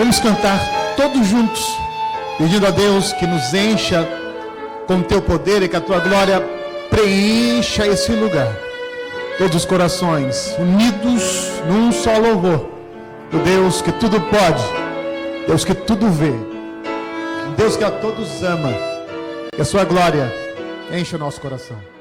Vamos cantar todos juntos, pedindo a Deus que nos encha com o teu poder e que a tua glória preencha esse lugar. Todos os corações unidos num só louvor. O Deus que tudo pode, Deus que tudo vê, Deus que a todos ama. Que a sua glória encha o nosso coração.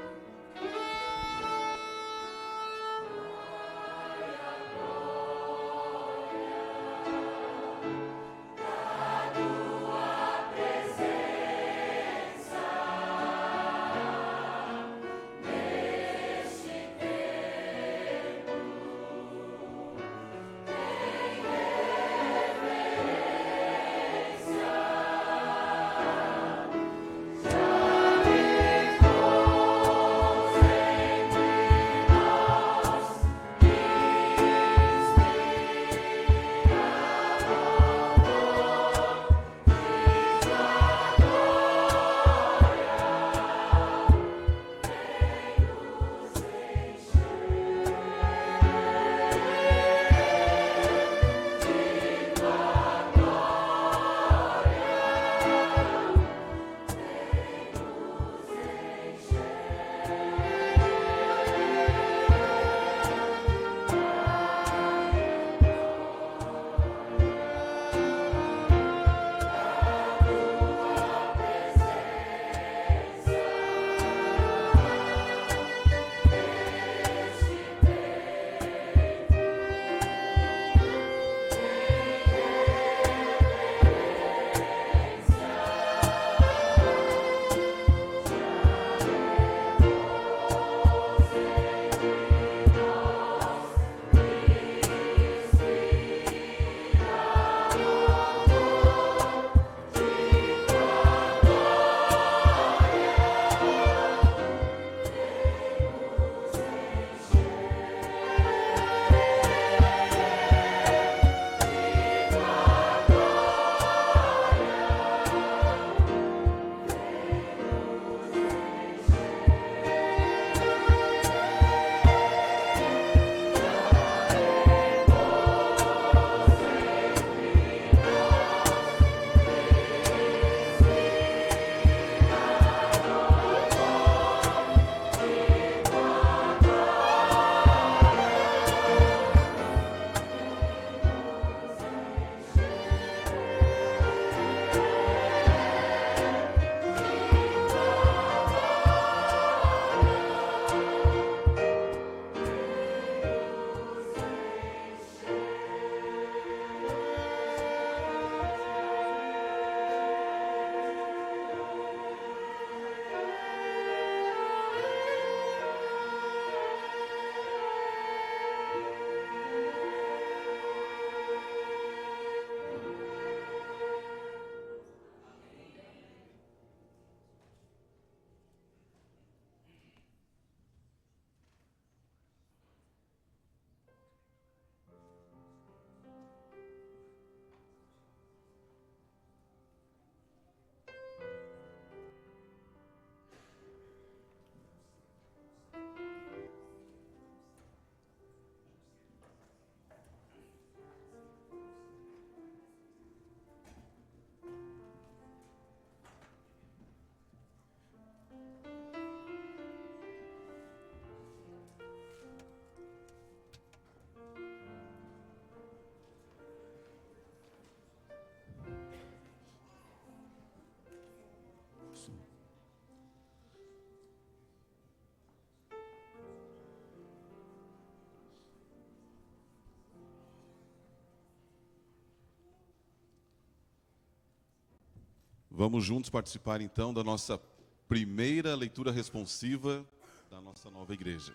Vamos juntos participar então da nossa primeira leitura responsiva da nossa nova igreja.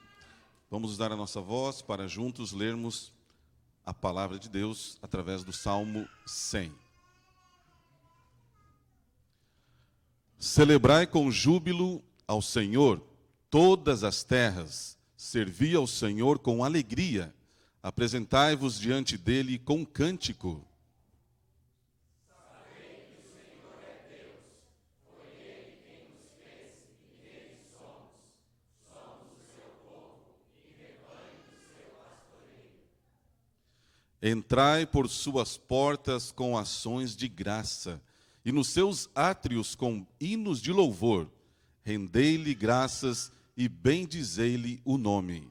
Vamos usar a nossa voz para juntos lermos a palavra de Deus através do Salmo 100. Celebrai com júbilo ao Senhor todas as terras, servi ao Senhor com alegria, apresentai-vos diante dele com cântico. Entrai por suas portas com ações de graça, e nos seus átrios com hinos de louvor. Rendei-lhe graças e bendizei-lhe o nome.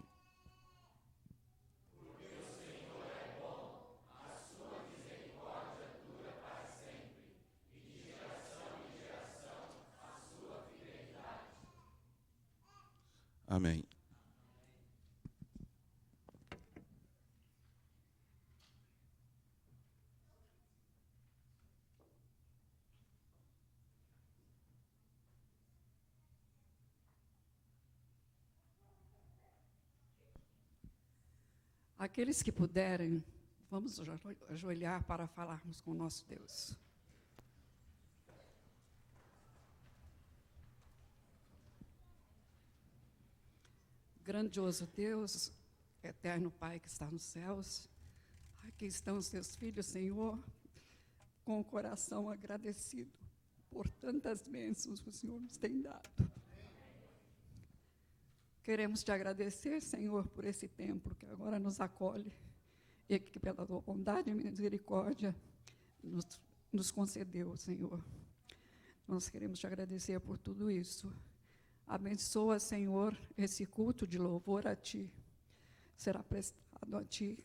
Amém. Aqueles que puderem, vamos ajoelhar para falarmos com o nosso Deus. Grandioso Deus, eterno Pai que está nos céus, aqui estão os teus filhos, Senhor, com o coração agradecido por tantas bênçãos que o Senhor nos tem dado. Queremos te agradecer, Senhor, por esse templo que agora nos acolhe e que pela tua bondade e misericórdia nos concedeu, Senhor. Nós queremos te agradecer por tudo isso. Abençoa, Senhor, esse culto de louvor a Ti. Será prestado a Ti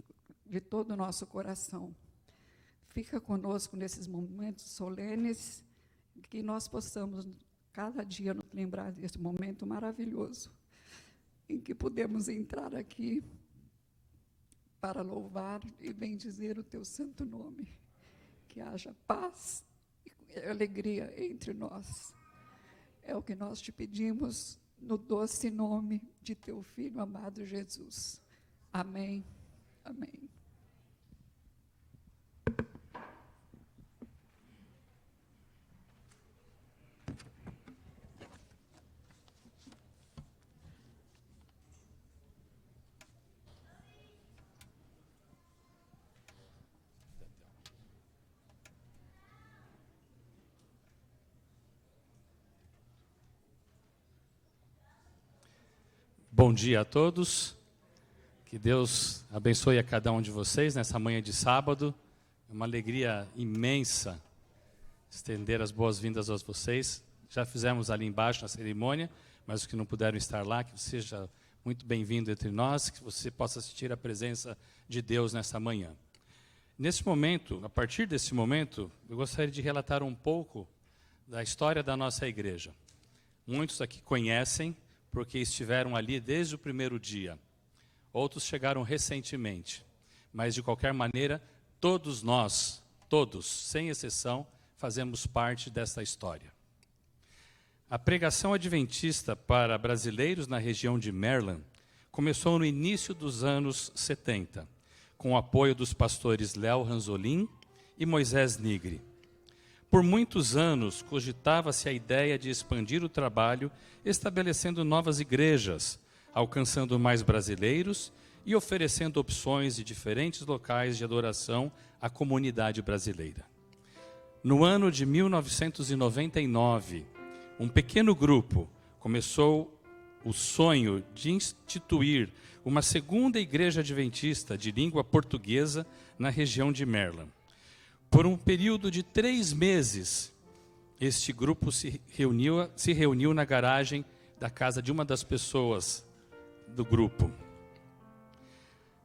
de todo o nosso coração. Fica conosco nesses momentos solenes, que nós possamos, cada dia, nos lembrar desse momento maravilhoso, em que podemos entrar aqui para louvar e bendizer o Teu santo nome. Que haja paz e alegria entre nós. É o que nós te pedimos no doce nome de Teu Filho amado Jesus. Amém. Amém. Bom dia a todos, que Deus abençoe a cada um de vocês nessa manhã de sábado. É uma alegria imensa estender as boas-vindas a vocês. Já fizemos ali embaixo na cerimônia, mas os que não puderam estar lá, que você seja muito bem-vindo entre nós, que você possa sentir a presença de Deus nessa manhã. Nesse momento, a partir desse momento, eu gostaria de relatar um pouco da história da nossa igreja. Muitos aqui conhecem, porque estiveram ali desde o primeiro dia. Outros chegaram recentemente. Mas, de qualquer maneira, todos nós, todos, sem exceção, fazemos parte desta história. A pregação adventista para brasileiros na região de Maryland começou no início dos anos 70, com o apoio dos pastores Léo Ranzolin e Moisés Nigri. Por muitos anos, cogitava-se a ideia de expandir o trabalho, estabelecendo novas igrejas, alcançando mais brasileiros e oferecendo opções de diferentes locais de adoração à comunidade brasileira. No ano de 1999, um pequeno grupo começou o sonho de instituir uma segunda igreja adventista de língua portuguesa na região de Maryland. Por um período de 3 meses, este grupo se reuniu na garagem da casa de uma das pessoas do grupo.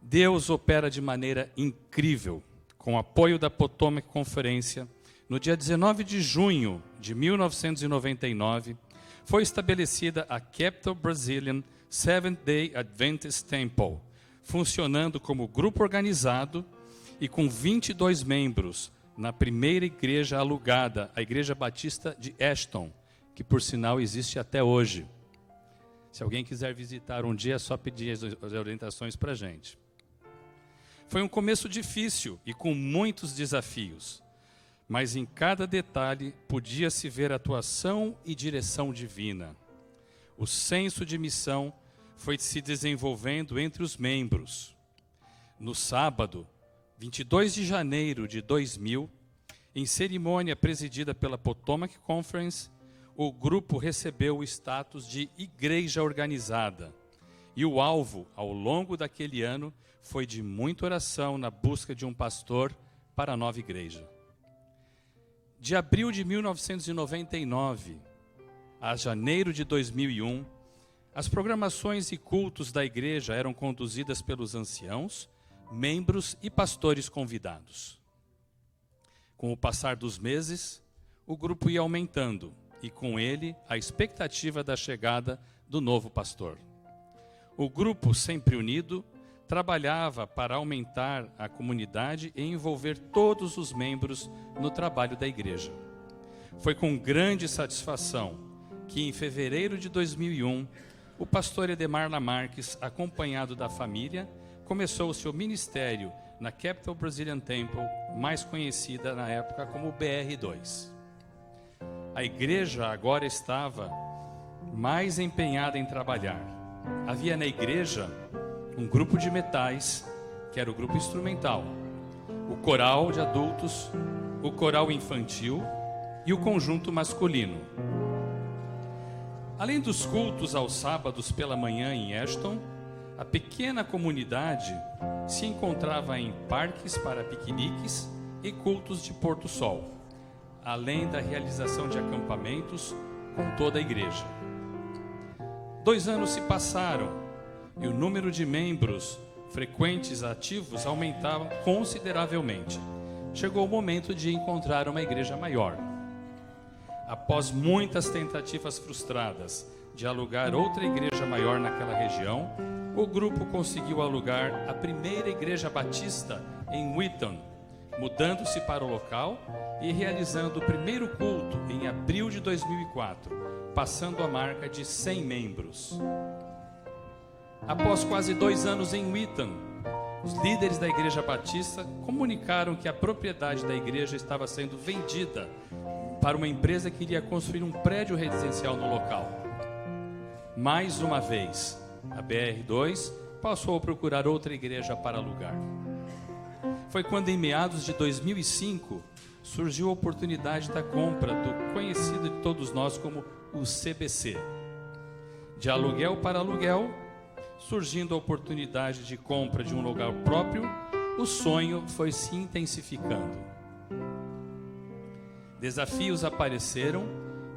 Deus opera de maneira incrível, com o apoio da Potomac Conferência. No dia 19 de junho de 1999, foi estabelecida a Capital Brazilian Seventh-day Adventist Temple, funcionando como grupo organizado e com 22 membros, na primeira igreja alugada, a Igreja Batista de Ashton, que por sinal existe até hoje. Se alguém quiser visitar um dia, é só pedir as orientações para a gente. Foi um começo difícil e com muitos desafios, mas em cada detalhe podia-se ver atuação e direção divina. O senso de missão foi se desenvolvendo entre os membros. No sábado, 22 de janeiro de 2000, em cerimônia presidida pela Potomac Conference, o grupo recebeu o status de igreja organizada E o alvo, ao longo daquele ano, foi de muita oração na busca de um pastor para a nova igreja. De abril de 1999 a janeiro de 2001, as programações e cultos da igreja eram conduzidas pelos anciãos, membros e pastores convidados. Com o passar dos meses, o grupo ia aumentando e com ele a expectativa da chegada do novo pastor. O grupo, sempre unido, trabalhava para aumentar a comunidade e envolver todos os membros no trabalho da igreja. Foi com grande satisfação que, em fevereiro de 2001, o pastor Edemar Lamarques, acompanhado da família, começou o seu ministério na Capital Brazilian Temple, mais conhecida na época como BR2. A igreja agora estava mais empenhada em trabalhar. Havia na igreja um grupo de metais, que era o grupo instrumental, o coral de adultos, o coral infantil e o conjunto masculino. Além dos cultos aos sábados pela manhã em Ashton, a pequena comunidade se encontrava em parques para piqueniques e cultos de Porto Sol, além da realização de acampamentos com toda a igreja. 2 anos se passaram e o número de membros frequentes ativos aumentava consideravelmente. Chegou o momento de encontrar uma igreja maior. Após muitas tentativas frustradas de alugar outra igreja maior naquela região, o grupo conseguiu alugar a primeira igreja batista em Wheaton, mudando-se para o local e realizando o primeiro culto em abril de 2004, passando a marca de 100 membros. Após quase 2 anos em Wheaton, os líderes da igreja batista comunicaram que a propriedade da igreja estava sendo vendida para uma empresa que iria construir um prédio residencial no local. Mais uma vez, a BR2 passou a procurar outra igreja para alugar. Foi quando, em meados de 2005, surgiu a oportunidade da compra do conhecido de todos nós como o CBC. De aluguel para aluguel, surgindo a oportunidade de compra de um lugar próprio, o sonho foi se intensificando. Desafios apareceram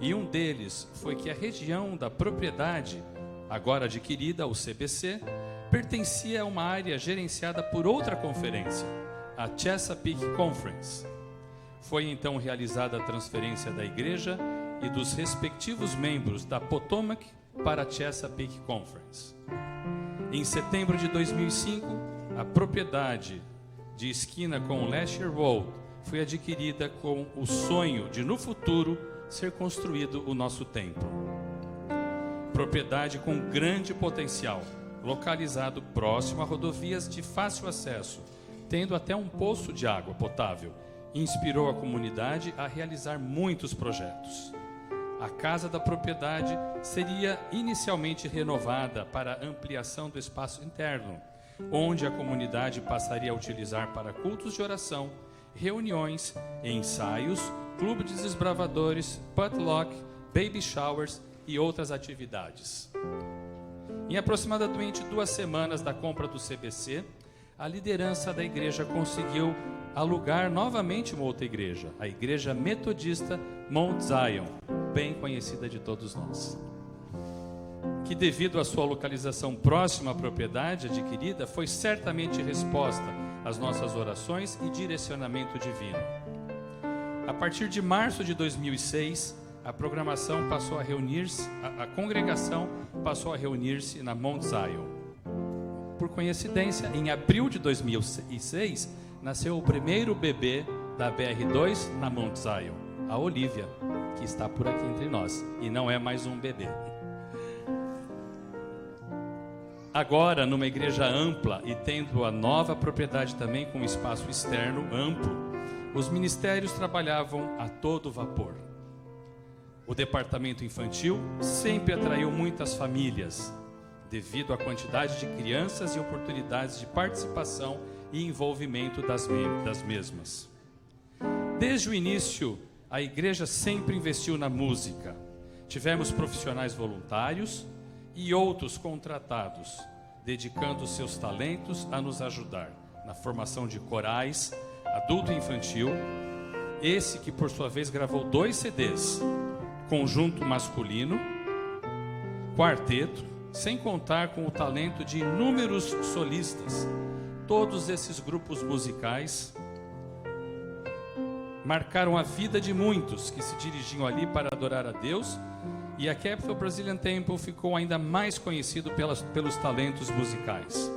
e um deles foi que a região da propriedade, agora adquirida, o CBC, pertencia a uma área gerenciada por outra conferência, a Chesapeake Conference. Foi então realizada a transferência da igreja e dos respectivos membros da Potomac para a Chesapeake Conference. Em setembro de 2005, a propriedade de esquina com Lasher Road foi adquirida com o sonho de, no futuro, ser construído o nosso templo. Propriedade com grande potencial, localizado próximo a rodovias de fácil acesso, tendo até um poço de água potável, inspirou a comunidade a realizar muitos projetos. A casa da propriedade seria inicialmente renovada para ampliação do espaço interno, onde a comunidade passaria a utilizar para cultos de oração, reuniões, ensaios, clube de desbravadores, potluck, baby showers e outras atividades. Em aproximadamente 2 semanas da compra do CBC, a liderança da igreja conseguiu alugar novamente uma outra igreja, a Igreja Metodista Mount Zion, bem conhecida de todos nós, que, devido à sua localização próxima à propriedade adquirida, foi certamente resposta às nossas orações e direcionamento divino. A partir de março de 2006, a programação passou a reunir-se, a congregação passou a reunir-se na Mount Zion. Por coincidência, em abril de 2006, nasceu o primeiro bebê da BR2 na Mount Zion, a Olivia, que está por aqui entre nós, e não é mais um bebê. Agora, numa igreja ampla e tendo a nova propriedade também com espaço externo amplo, os ministérios trabalhavam a todo vapor. O departamento infantil sempre atraiu muitas famílias, devido à quantidade de crianças e oportunidades de participação e envolvimento das mesmas. Desde o início, a igreja sempre investiu na música. Tivemos profissionais voluntários e outros contratados, dedicando seus talentos a nos ajudar na formação de corais, adulto e infantil. Esse que por sua vez gravou 2 CDs, conjunto masculino, quarteto, sem contar com o talento de inúmeros solistas. Todos esses grupos musicais marcaram a vida de muitos que se dirigiam ali para adorar a Deus, e a Capital Brazilian Temple ficou ainda mais conhecido pelos talentos musicais.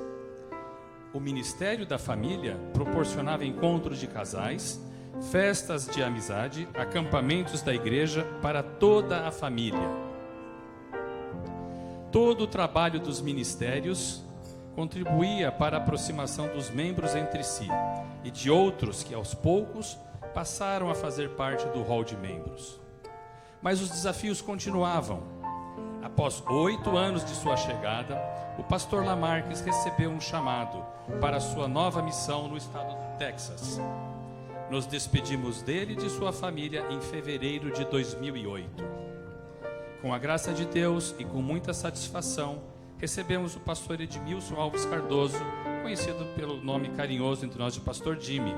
O Ministério da Família proporcionava encontros de casais, festas de amizade, acampamentos da igreja para toda a família. Todo o trabalho dos ministérios contribuía para a aproximação dos membros entre si e de outros que aos poucos passaram a fazer parte do hall de membros. Mas os desafios continuavam. Após 8 anos de sua chegada, o pastor Lamarques recebeu um chamado para sua nova missão no estado do Texas. Nos despedimos dele e de sua família em fevereiro de 2008. Com a graça de Deus e com muita satisfação, recebemos o pastor Edmilson Alves Cardoso, conhecido pelo nome carinhoso entre nós de Pastor Jimmy,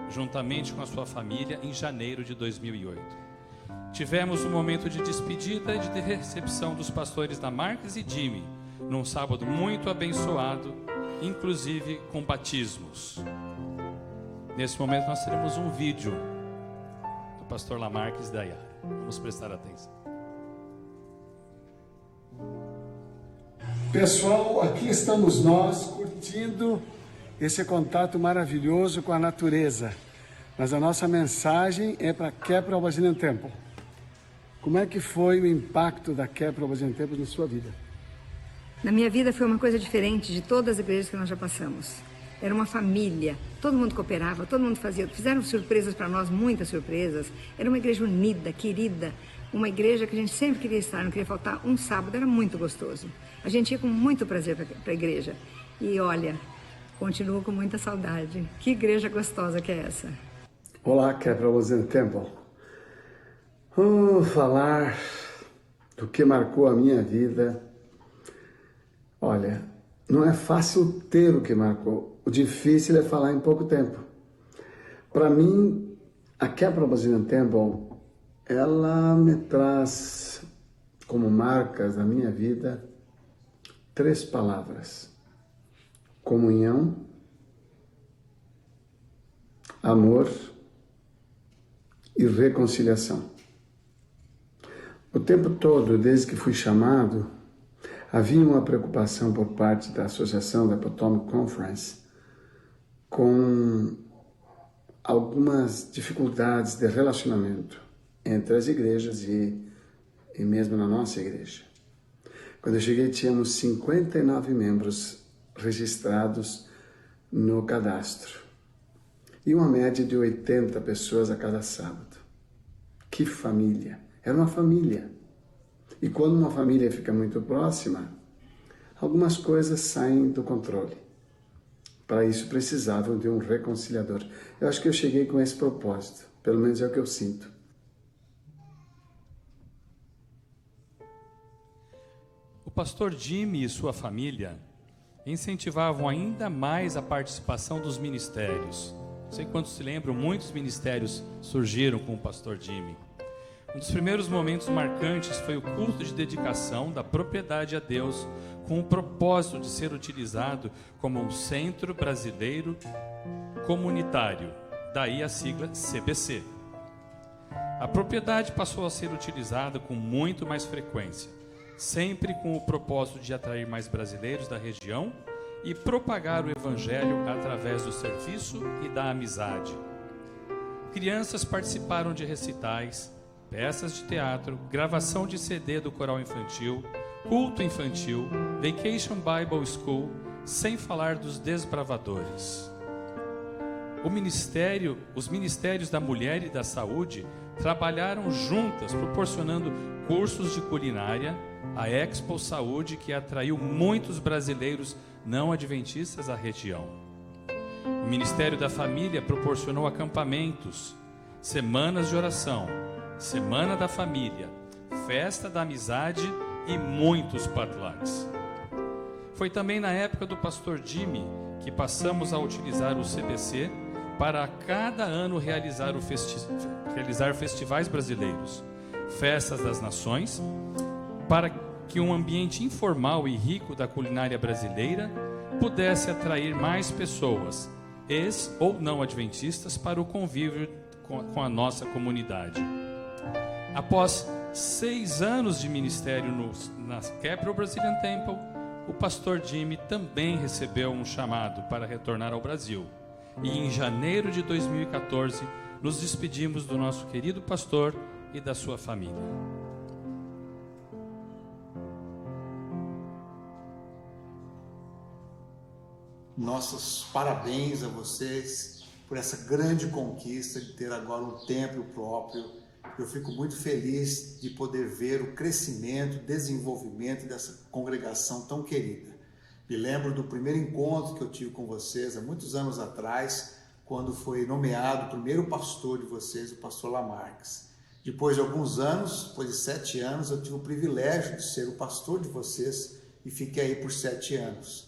juntamente com a sua família em janeiro de 2008. Tivemos um momento de despedida e de recepção dos pastores Lamarques e Jimmy, num sábado muito abençoado, inclusive com batismos. Nesse momento nós teremos um vídeo do pastor Lamarques e da Yara. Vamos prestar atenção. Pessoal, aqui estamos nós curtindo esse contato maravilhoso com a natureza. Mas a nossa mensagem é para a Capital Brazilian Temple. Como é que foi o impacto da Capital Brazilian Temple na sua vida? Na minha vida foi uma coisa diferente de todas as igrejas que nós já passamos. Era uma família, todo mundo cooperava, todo mundo fizeram surpresas para nós, muitas surpresas. Era uma igreja unida, querida, uma igreja que a gente sempre queria estar, não queria faltar um sábado, era muito gostoso. A gente ia com muito prazer para a igreja. E olha, continuo com muita saudade. Que igreja gostosa que é essa? Olá, Capital Brazilian Temple. Falar do que marcou a minha vida. Olha, não é fácil ter o que marcou. O difícil é falar em pouco tempo. Para mim, a Capital Brazilian Temple, ela me traz como marcas da minha vida 3 palavras: comunhão, amor e reconciliação. O tempo todo, desde que fui chamado, havia uma preocupação por parte da Associação da Potomac Conference com algumas dificuldades de relacionamento entre as igrejas e mesmo na nossa igreja. Quando eu cheguei, tínhamos 59 membros registrados no cadastro e uma média de 80 pessoas a cada sábado. Que família! Era uma família. E quando uma família fica muito próxima, algumas coisas saem do controle. Para isso precisavam de um reconciliador. Eu acho que eu cheguei com esse propósito, pelo menos é o que eu sinto. O pastor Jimmy e sua família incentivavam ainda mais a participação dos ministérios. Não sei quantos se lembram, muitos ministérios surgiram com o pastor Jimmy. Um dos primeiros momentos marcantes foi o culto de dedicação da propriedade a Deus, com o propósito de ser utilizado como um centro brasileiro comunitário, daí a sigla CBC. A propriedade passou a ser utilizada com muito mais frequência, sempre com o propósito de atrair mais brasileiros da região e propagar o evangelho através do serviço e da amizade. Crianças participaram de recitais, peças de teatro, gravação de CD do coral infantil, culto infantil, Vacation Bible School, sem falar dos desbravadores. Os ministérios da mulher e da saúde trabalharam juntas, proporcionando cursos de culinária, a Expo Saúde, que atraiu muitos brasileiros não adventistas à região. O Ministério da Família proporcionou acampamentos, semanas de oração, Semana da Família, Festa da Amizade e muitos potlucks. Foi também na época do pastor Jimmy que passamos a utilizar o CBC para a cada ano realizar festivais brasileiros, festas das nações, para que um ambiente informal e rico da culinária brasileira pudesse atrair mais pessoas, ex ou não adventistas, para o convívio com a nossa comunidade. Após 6 anos de ministério na Capital Brazilian Temple, o pastor Jimmy também recebeu um chamado para retornar ao Brasil. E em janeiro de 2014, nos despedimos do nosso querido pastor e da sua família. Nossos parabéns a vocês por essa grande conquista de ter agora um templo próprio. Eu fico muito feliz de poder ver o crescimento, o desenvolvimento dessa congregação tão querida. Me lembro do primeiro encontro que eu tive com vocês, há muitos anos atrás, quando foi nomeado o primeiro pastor de vocês, o pastor Lamarques. Depois de alguns anos, depois de 7 anos, eu tive o privilégio de ser o pastor de vocês e fiquei aí por 7 anos.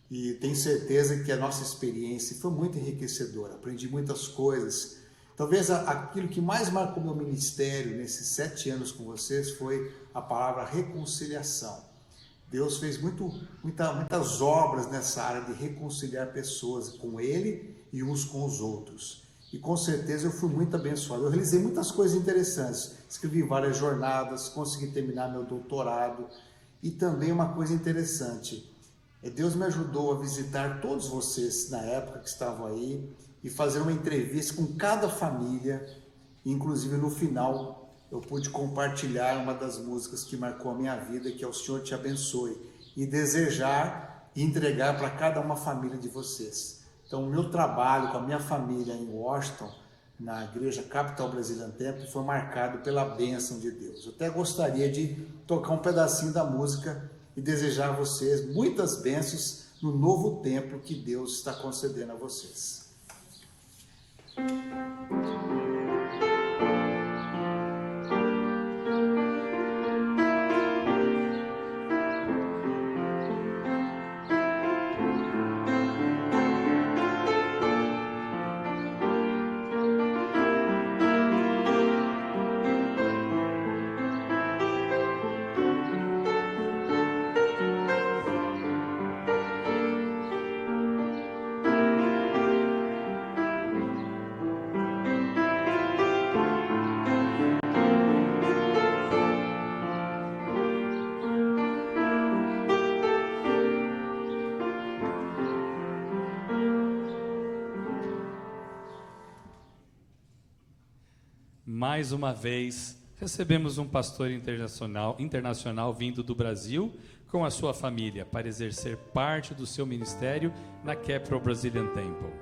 E tenho certeza que a nossa experiência foi muito enriquecedora, aprendi muitas coisas. Talvez aquilo que mais marcou meu ministério nesses 7 anos com vocês foi a palavra reconciliação. Deus fez muitas obras nessa área de reconciliar pessoas com Ele e uns com os outros. E com certeza eu fui muito abençoado. Eu realizei muitas coisas interessantes. Escrevi várias jornadas, consegui terminar meu doutorado. E também uma coisa interessante, Deus me ajudou a visitar todos vocês na época que estavam aí e fazer uma entrevista com cada família. Inclusive no final eu pude compartilhar uma das músicas que marcou a minha vida, que é O Senhor Te Abençoe, e desejar e entregar para cada uma família de vocês. Então o meu trabalho com a minha família em Washington, na igreja Capital Brazilian Temple, foi marcado pela bênção de Deus. Eu até gostaria de tocar um pedacinho da música e desejar a vocês muitas bênçãos no novo templo que Deus está concedendo a vocês. Mais uma vez, recebemos um pastor internacional vindo do Brasil com a sua família para exercer parte do seu ministério na Capital Brazilian Temple.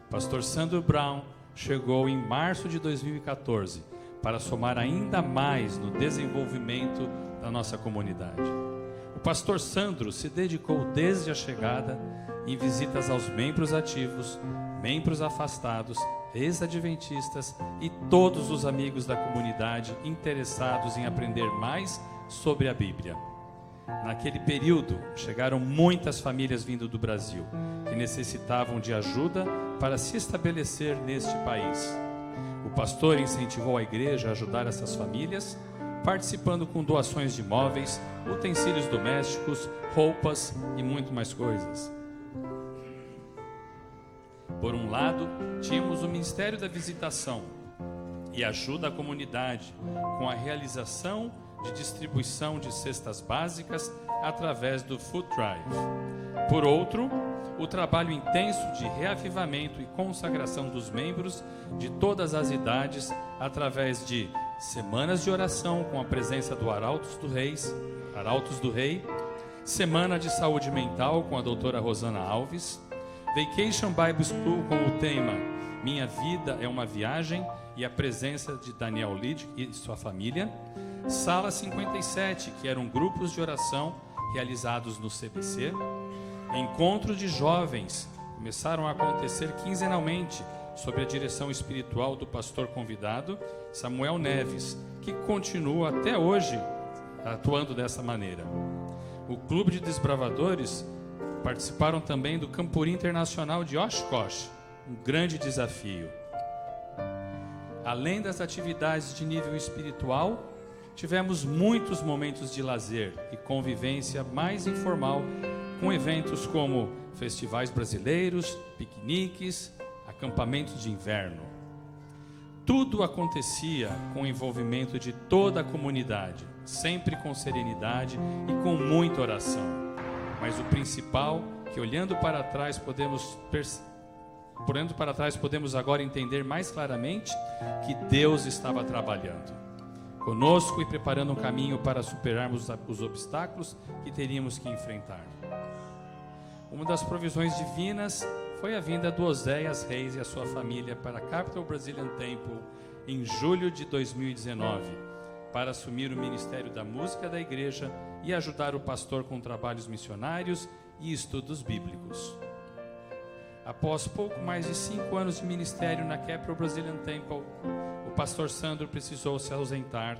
Pastor Sandro Brown chegou em março de 2014 para somar ainda mais no desenvolvimento da nossa comunidade. O pastor Sandro se dedicou desde a chegada em visitas aos membros ativos, membros afastados, ex-adventistas e todos os amigos da comunidade interessados em aprender mais sobre a Bíblia. Naquele período, chegaram muitas famílias vindo do Brasil, que necessitavam de ajuda para se estabelecer neste país. O pastor incentivou a igreja a ajudar essas famílias, participando com doações de móveis, utensílios domésticos, roupas e muito mais coisas. Por um lado, tínhamos o Ministério da Visitação e ajuda à comunidade com a realização de distribuição de cestas básicas através do Food Drive. Por outro, o trabalho intenso de reavivamento e consagração dos membros de todas as idades através de semanas de oração com a presença do Arautos do Rei, Semana de Saúde Mental com a doutora Rosana Alves, Vacation Bible School com o tema Minha Vida é uma Viagem e a presença de Daniel Lid e sua família, Sala 57, que eram grupos de oração realizados no CBC, encontros de jovens começaram a acontecer quinzenalmente sob a direção espiritual do pastor convidado Samuel Neves, que continua até hoje atuando dessa maneira. O Clube de Desbravadores participaram também do Camporee Internacional de Oshkosh, um grande desafio. Além das atividades de nível espiritual, tivemos muitos momentos de lazer e convivência mais informal, com eventos como festivais brasileiros, piqueniques, acampamentos de inverno. Tudo acontecia com o envolvimento de toda a comunidade, sempre com serenidade e com muita oração. Mas o principal, que olhando para trás podemos agora entender mais claramente que Deus estava trabalhando conosco e preparando um caminho para superarmos os obstáculos que teríamos que enfrentar. Uma das provisões divinas foi a vinda do Oséias Reis e a sua família para a Capital Brazilian Temple em julho de 2019, para assumir o ministério da música da igreja e ajudar o pastor com trabalhos missionários e estudos bíblicos. Após pouco mais de 5 anos de ministério na Capital Brazilian Temple, o pastor Sandro precisou se ausentar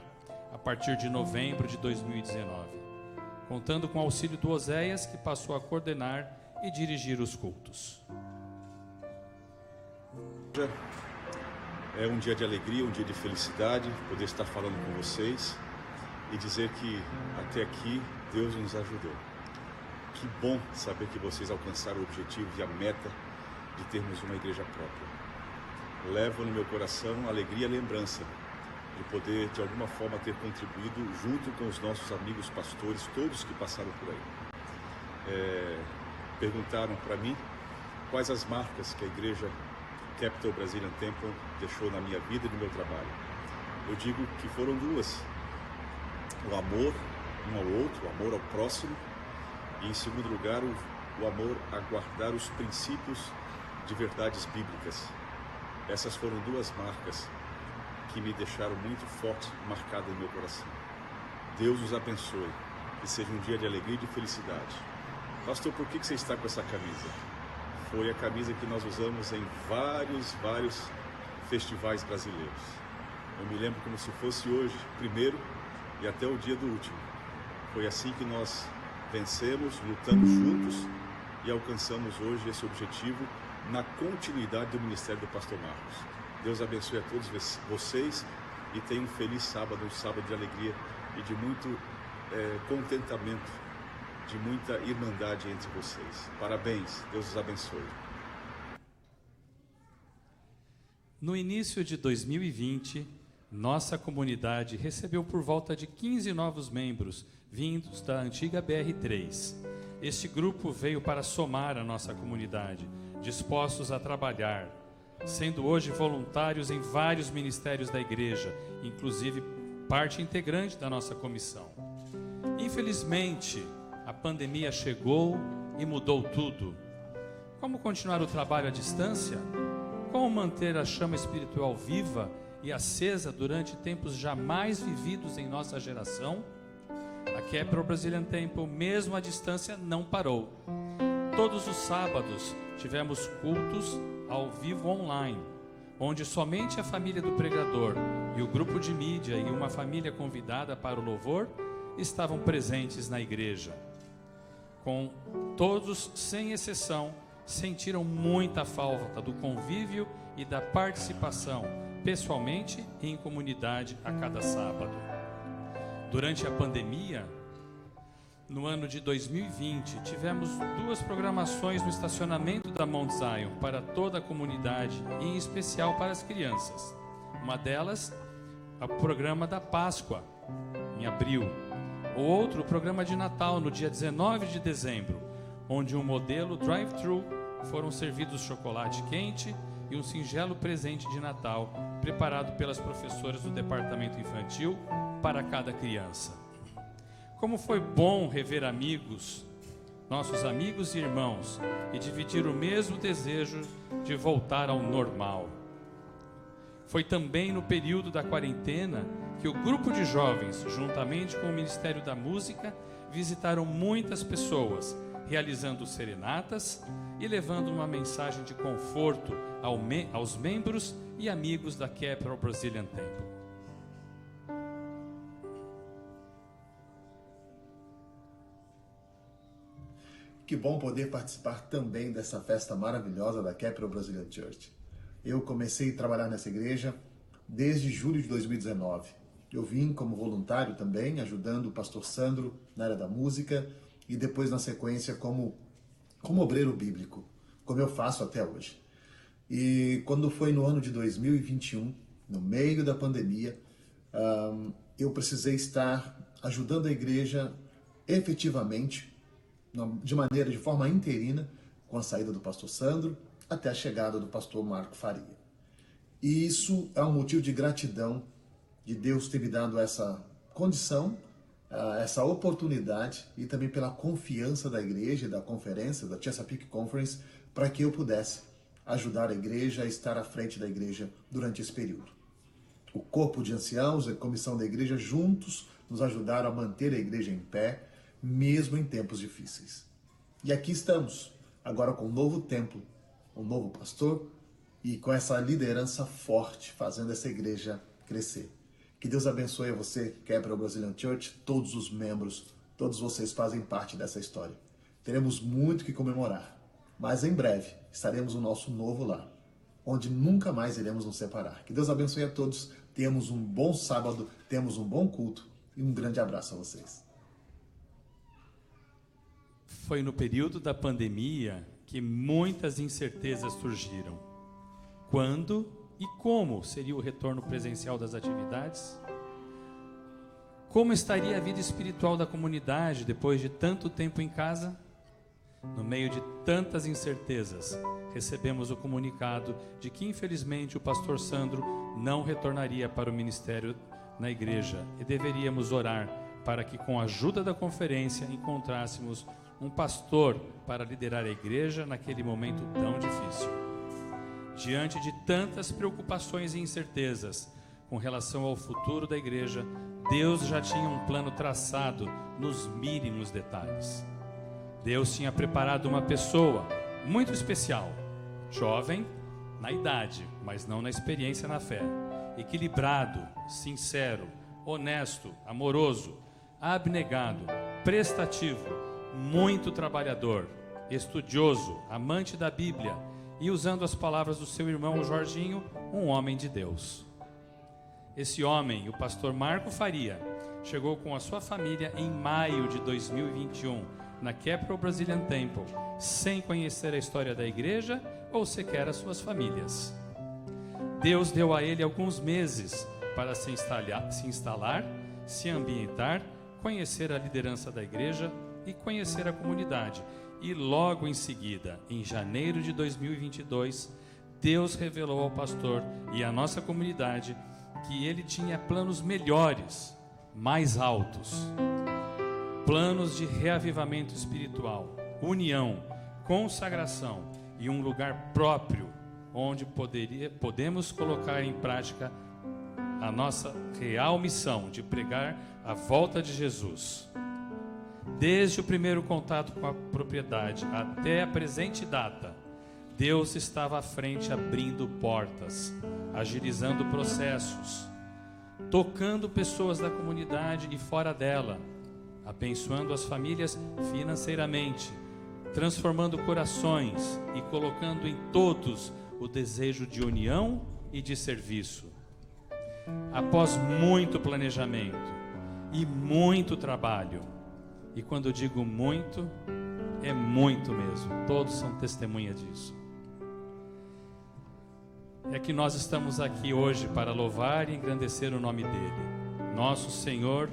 a partir de novembro de 2019, contando com o auxílio do Oséias, que passou a coordenar e dirigir os cultos. É um dia de alegria, um dia de felicidade, poder estar falando com vocês e dizer que até aqui Deus nos ajudou. Que bom saber que vocês alcançaram o objetivo e a meta de termos uma igreja própria. Levo no meu coração alegria e lembrança de poder, de alguma forma, ter contribuído junto com os nossos amigos pastores, todos que passaram por aí. Perguntaram para mim quais as marcas que a igreja Capital Brazilian Temple deixou na minha vida e no meu trabalho. Eu digo que foram duas: o amor um ao outro, o amor ao próximo, e em segundo lugar o amor a guardar os princípios de verdades bíblicas. Essas foram duas marcas que me deixaram muito forte, marcadas no meu coração. Deus os abençoe e seja um dia de alegria e de felicidade. Pastor, por que você está com essa camisa? Foi a camisa que nós usamos em vários festivais brasileiros. Eu me lembro como se fosse hoje, primeiro e até o dia do último. Foi assim que nós vencemos, lutamos juntos e alcançamos hoje esse objetivo na continuidade do ministério do pastor Marcos. Deus abençoe a todos vocês e tenham um feliz sábado, um sábado de alegria e de muito contentamento, de muita irmandade entre vocês. Parabéns, Deus os abençoe. No início de 2020, nossa comunidade recebeu por volta de 15 novos membros vindos da antiga BR3. Este grupo veio para somar a nossa comunidade, dispostos a trabalhar, sendo hoje voluntários em vários ministérios da igreja, inclusive parte integrante da nossa comissão. Infelizmente, a pandemia chegou e mudou tudo. Como continuar o trabalho à distância? Como manter a chama espiritual viva e acesa durante tempos jamais vividos em nossa geração? A Capital Brazilian Temple, mesmo à distância, não parou. Todos os sábados tivemos cultos ao vivo online, onde somente a família do pregador e o grupo de mídia e uma família convidada para o louvor estavam presentes na igreja. Com todos, sem exceção, sentiram muita falta do convívio e da participação, pessoalmente e em comunidade, a cada sábado. Durante a pandemia, no ano de 2020, tivemos 2 programações no estacionamento da Mount Zion para toda a comunidade e em especial para as crianças. Uma delas, o programa da Páscoa, em abril. O outro, o programa de Natal, no dia 19 de dezembro, onde um modelo drive-thru foram servidos chocolate quente e um singelo presente de Natal, preparado pelas professoras do departamento infantil para cada criança. Como foi bom rever amigos, nossos amigos e irmãos, e dividir o mesmo desejo de voltar ao normal. Foi também no período da quarentena que o grupo de jovens, juntamente com o Ministério da Música, visitaram muitas pessoas, realizando serenatas e levando uma mensagem de conforto aos membros e amigos da Capital Brazilian Temple. Que bom poder participar também dessa festa maravilhosa da Capital Brazilian Church. Eu comecei a trabalhar nessa igreja desde julho de 2019. Eu vim como voluntário também, ajudando o pastor Sandro na área da música e depois, na sequência, como obreiro bíblico, como eu faço até hoje. E quando foi no ano de 2021, no meio da pandemia, eu precisei estar ajudando a igreja efetivamente, de forma interina, com a saída do pastor Sandro até a chegada do pastor Marco Faria. E isso é um motivo de gratidão de Deus ter me dado essa condição, essa oportunidade e também pela confiança da igreja e da conferência, da Chesapeake Conference, para que eu pudesse ajudar a igreja a estar à frente da igreja durante esse período. O corpo de anciãos e a comissão da igreja juntos nos ajudaram a manter a igreja em pé, mesmo em tempos difíceis. E aqui estamos, agora com um novo templo, um novo pastor e com essa liderança forte, fazendo essa igreja crescer. Que Deus abençoe a você, Capital Brazilian Church, todos os membros, todos vocês fazem parte dessa história. Teremos muito que comemorar, mas em breve estaremos no nosso novo lar, onde nunca mais iremos nos separar. Que Deus abençoe a todos, tenhamos um bom sábado, temos um bom culto e um grande abraço a vocês. Foi no período da pandemia que muitas incertezas surgiram. Quando e como seria o retorno presencial das atividades? Como estaria a vida espiritual da comunidade depois de tanto tempo em casa? No meio de tantas incertezas, recebemos o comunicado de que infelizmente o pastor Sandro não retornaria para o ministério na igreja e deveríamos orar para que, com a ajuda da conferência, encontrássemos um pastor para liderar a igreja naquele momento tão difícil. Diante de tantas preocupações e incertezas com relação ao futuro da igreja, Deus já tinha um plano traçado nos mínimos detalhes. Deus tinha preparado uma pessoa muito especial, jovem na idade, mas não na experiência na fé, equilibrado, sincero, honesto, amoroso, abnegado, prestativo, muito trabalhador, estudioso, amante da Bíblia e, usando as palavras do seu irmão Jorginho, um homem de Deus. Esse homem, o pastor Marco Faria, chegou com a sua família em maio de 2021 na Capital Brazilian Temple, sem conhecer a história da igreja ou sequer as suas famílias. Deus deu a ele alguns meses para se instalar, se ambientar, conhecer a liderança da igreja e conhecer a comunidade. E logo em seguida, em janeiro de 2022, Deus revelou ao pastor e à nossa comunidade que ele tinha planos melhores, mais altos. Planos de reavivamento espiritual, união, consagração e um lugar próprio onde podemos colocar em prática a nossa real missão de pregar a volta de Jesus. Desde o primeiro contato com a propriedade até a presente data, Deus estava à frente abrindo portas, agilizando processos, tocando pessoas da comunidade e fora dela, abençoando as famílias financeiramente, transformando corações e colocando em todos o desejo de união e de serviço. Após muito planejamento e muito trabalho, e quando digo muito, é muito mesmo, todos são testemunha disso, é que nós estamos aqui hoje para louvar e engrandecer o nome dele, nosso Senhor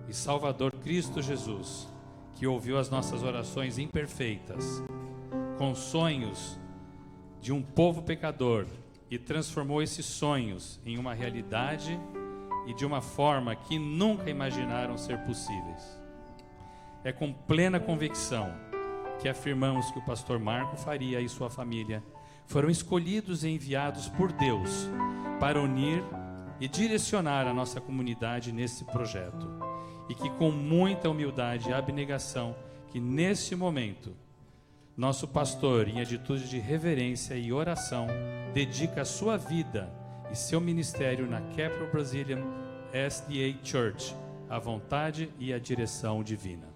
e Salvador Cristo Jesus, que ouviu as nossas orações imperfeitas, com sonhos de um povo pecador, e transformou esses sonhos em uma realidade e de uma forma que nunca imaginaram ser possíveis. É com plena convicção que afirmamos que o pastor Marco Faria e sua família foram escolhidos e enviados por Deus para unir e direcionar a nossa comunidade nesse projeto, e que com muita humildade e abnegação, que neste momento nosso pastor, em atitude de reverência e oração, dedica a sua vida e seu ministério na Capital Brazilian SDA Church à vontade e à direção divina.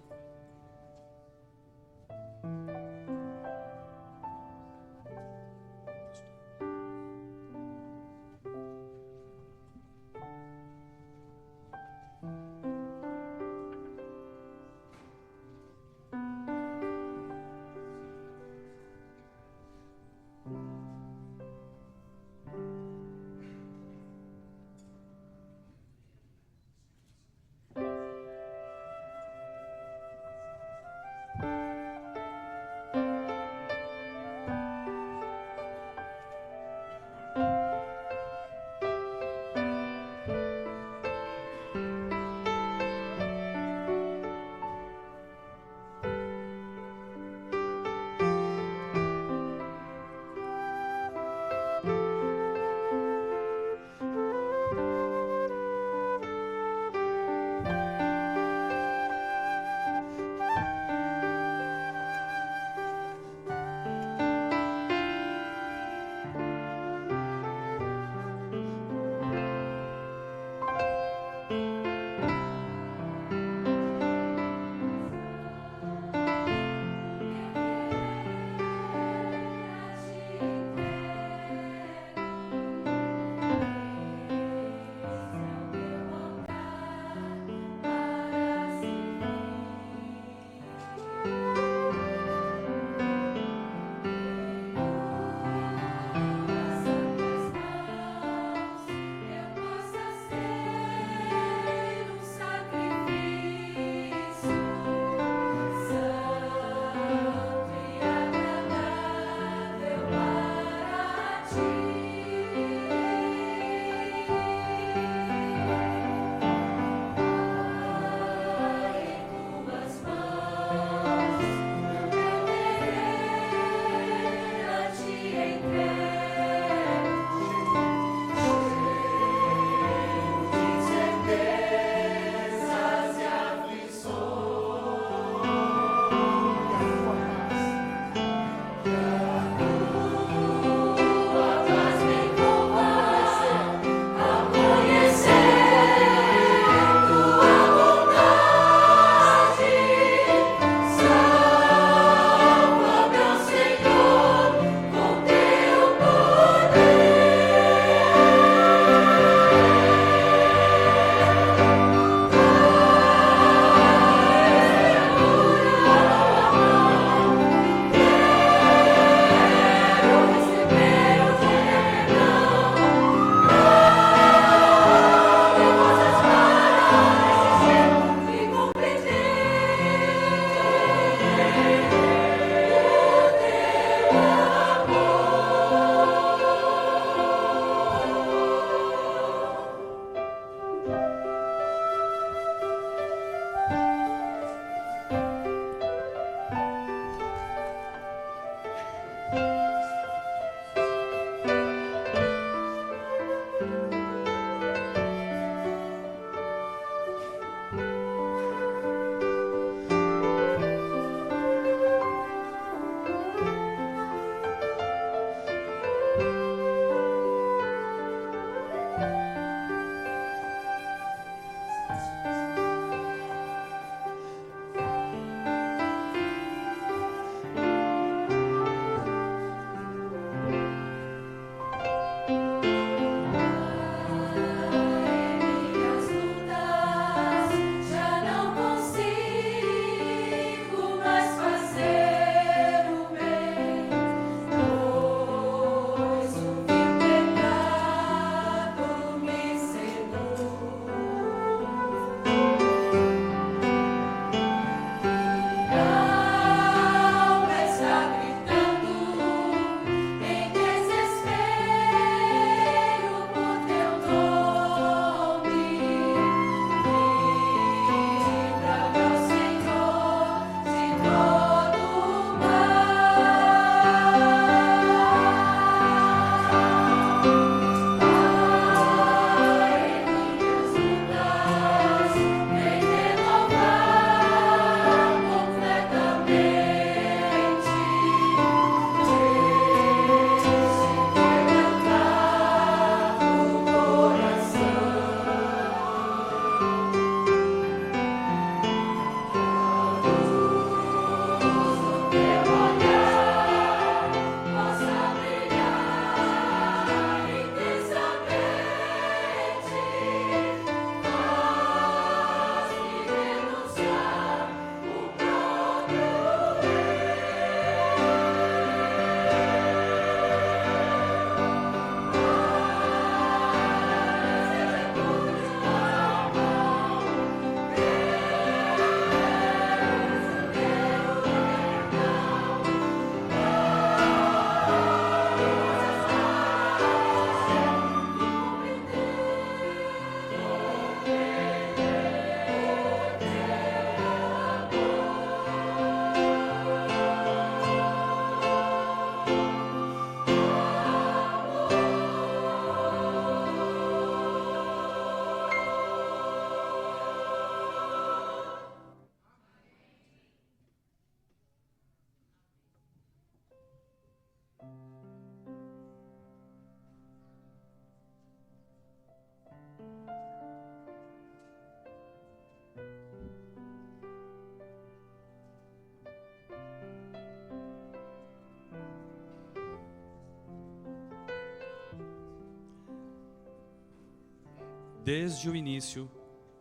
Desde o início,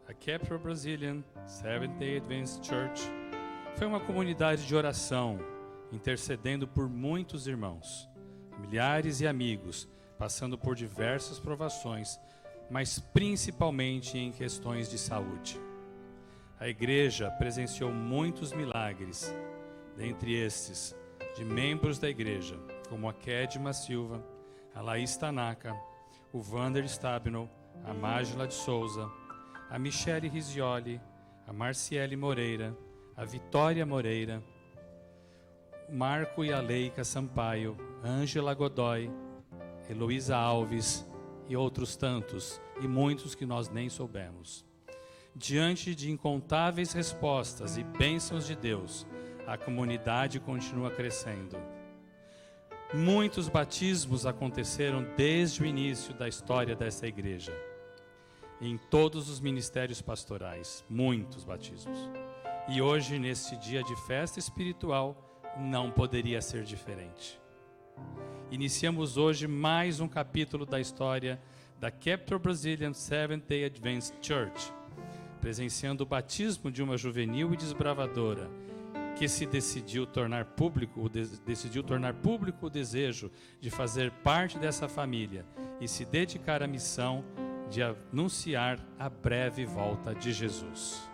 a Capital Brazilian Seventh-day Adventist Church foi uma comunidade de oração, intercedendo por muitos irmãos, familiares e amigos, passando por diversas provações, mas principalmente em questões de saúde. A igreja presenciou muitos milagres, dentre estes, de membros da igreja, como a Kedma Silva, a Laís Tanaka, o Vander Stabino, a Mágila de Souza, a Michele Risioli, a Marciele Moreira, a Vitória Moreira, o Marco e a Leica Sampaio, Ângela Godoy, Heloísa Alves e outros tantos, e muitos que nós nem soubemos. Diante de incontáveis respostas e bênçãos de Deus, a comunidade continua crescendo. Muitos batismos aconteceram desde o início da história dessa igreja. Em todos os ministérios pastorais, muitos batismos. E hoje, neste dia de festa espiritual, não poderia ser diferente. Iniciamos hoje mais um capítulo da história da Capital Brazilian Seventh-day Adventist Church, presenciando o batismo de uma juvenil e desbravadora que se decidiu tornar público o desejo de fazer parte dessa família e se dedicar à missão de anunciar a breve volta de Jesus.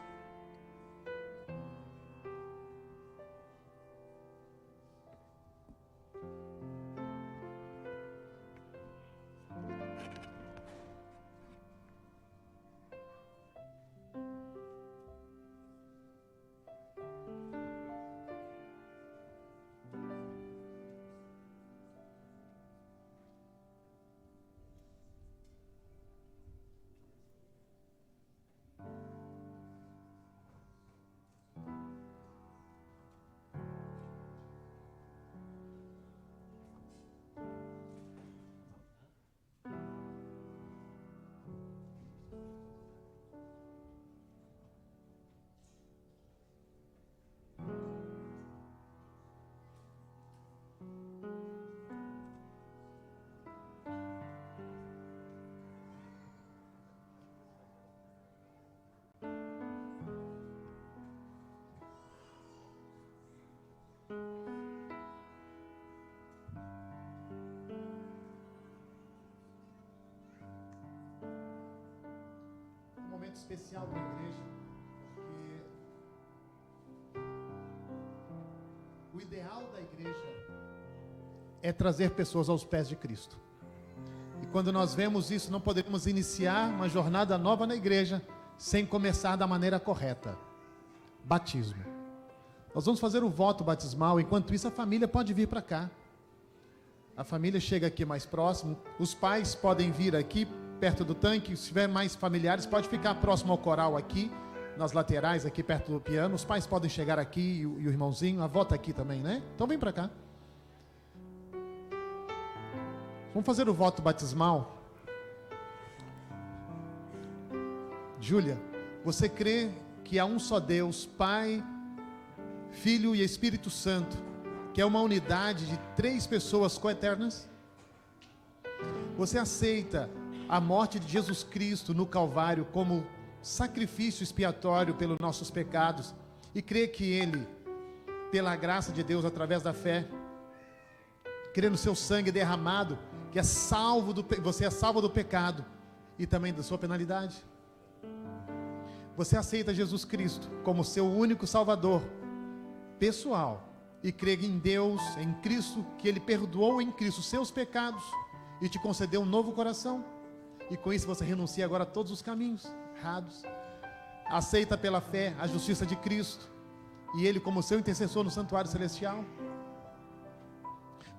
especial para a igreja, porque o ideal da igreja é trazer pessoas aos pés de Cristo. E quando nós vemos isso, não podemos iniciar uma jornada nova na igreja sem começar da maneira correta. Batismo. Nós vamos fazer o voto batismal. Enquanto isso, a família pode vir para cá. A família chega aqui mais próximo. Os pais podem vir aqui perto do tanque. Se tiver mais familiares, pode ficar próximo ao coral aqui, nas laterais, aqui perto do piano. Os pais podem chegar aqui e o irmãozinho. A avó está aqui também, né? Então vem para cá. Vamos fazer o voto batismal. Júlia, você crê que há um só Deus, Pai, Filho e Espírito Santo, que é uma unidade de 3 pessoas coeternas? Você aceita a morte de Jesus Cristo no Calvário como sacrifício expiatório pelos nossos pecados e crê que Ele, pela graça de Deus, através da fé, crê no seu sangue derramado, que você é salvo do pecado e também da sua penalidade? Você aceita Jesus Cristo como seu único Salvador pessoal e crê em Deus, em Cristo, que Ele perdoou em Cristo seus pecados e te concedeu um novo coração, e com isso você renuncia agora a todos os caminhos errados? Aceita pela fé a justiça de Cristo e Ele como seu intercessor no santuário celestial?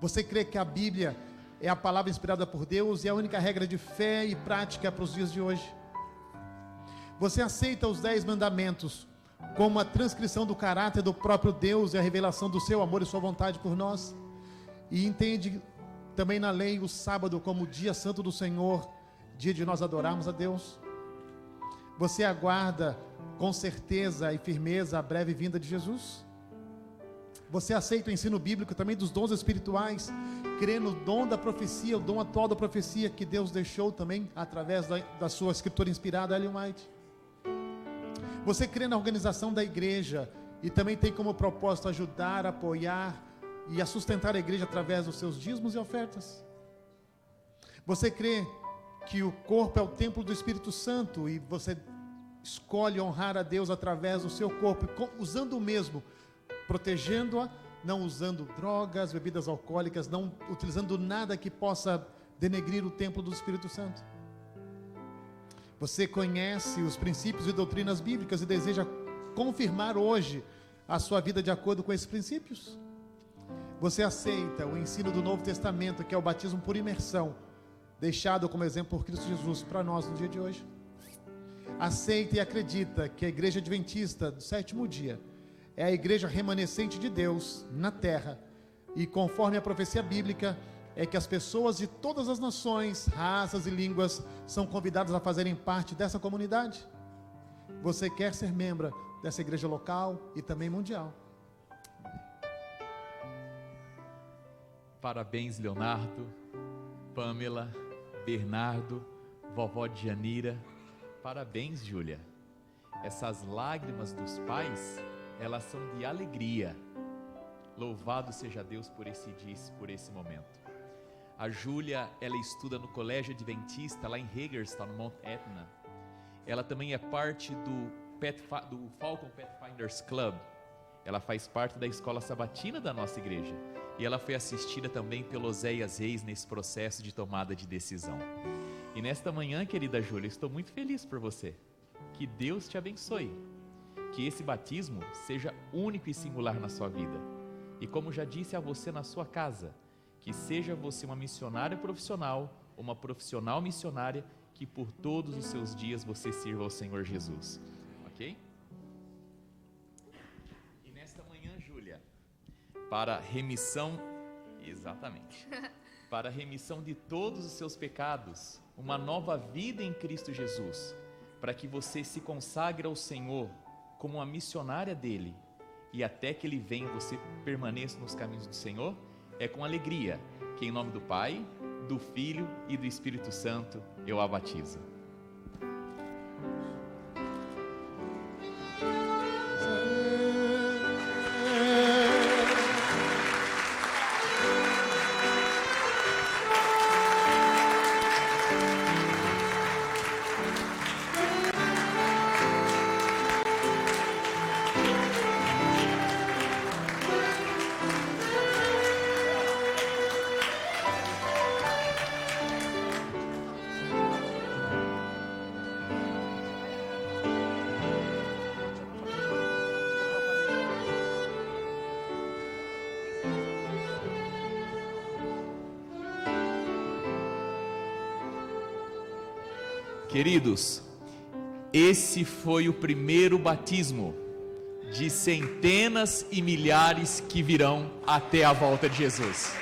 Você crê que a Bíblia é a palavra inspirada por Deus e a única regra de fé e prática para os dias de hoje? Você aceita os 10 mandamentos como a transcrição do caráter do próprio Deus e a revelação do seu amor e sua vontade por nós? E entende também na lei o sábado como o dia santo do Senhor, dia de nós adorarmos a Deus? Você aguarda com certeza e firmeza a breve vinda de Jesus? Você aceita o ensino bíblico também dos dons espirituais? Crê no dom da profecia, o dom atual da profecia que Deus deixou também através da sua escritura inspirada, Ellen White? Você crê na organização da igreja e também tem como propósito ajudar, apoiar e a sustentar a igreja através dos seus dízimos e ofertas? Você crê que o corpo é o templo do Espírito Santo e você escolhe honrar a Deus através do seu corpo, usando o mesmo, protegendo-a, não usando drogas, bebidas alcoólicas, não utilizando nada que possa denegrir o templo do Espírito Santo? Você conhece os princípios e doutrinas bíblicas e deseja confirmar hoje a sua vida de acordo com esses princípios? Você aceita o ensino do Novo Testamento, que é o batismo por imersão, deixado como exemplo por Cristo Jesus para nós no dia de hoje? Aceita e acredita que a igreja adventista do 7º dia é a igreja remanescente de Deus na terra, e conforme a profecia bíblica, é que as pessoas de todas as nações, raças e línguas são convidadas a fazerem parte dessa comunidade? Você quer ser membro dessa igreja local e também mundial? Parabéns, Leonardo, Pamela, Bernardo, vovó Janira. Parabéns, Júlia. Essas lágrimas dos pais, elas são de alegria. Louvado seja Deus por esse dia, por esse momento. A Júlia, ela estuda no colégio adventista lá em Hagerstown, no Mount Etna. Ela também é parte do Falcon Pathfinders Club. Ela faz parte da escola sabatina da nossa igreja. E ela foi assistida também pelo Oséias Reis nesse processo de tomada de decisão. E nesta manhã, querida Júlia, estou muito feliz por você. Que Deus te abençoe. Que esse batismo seja único e singular na sua vida. E como já disse a você na sua casa, que seja você uma missionária profissional, uma profissional missionária, que por todos os seus dias você sirva ao Senhor Jesus. Ok? E nesta manhã, Júlia, para remissão, exatamente, para remissão de todos os seus pecados, uma nova vida em Cristo Jesus, para que você se consagre ao Senhor como uma missionária dele, e até que ele venha você permaneça nos caminhos do Senhor, é com alegria que em nome do Pai, do Filho e do Espírito Santo eu a batizo. Queridos, esse foi o primeiro batismo de centenas e milhares que virão até a volta de Jesus.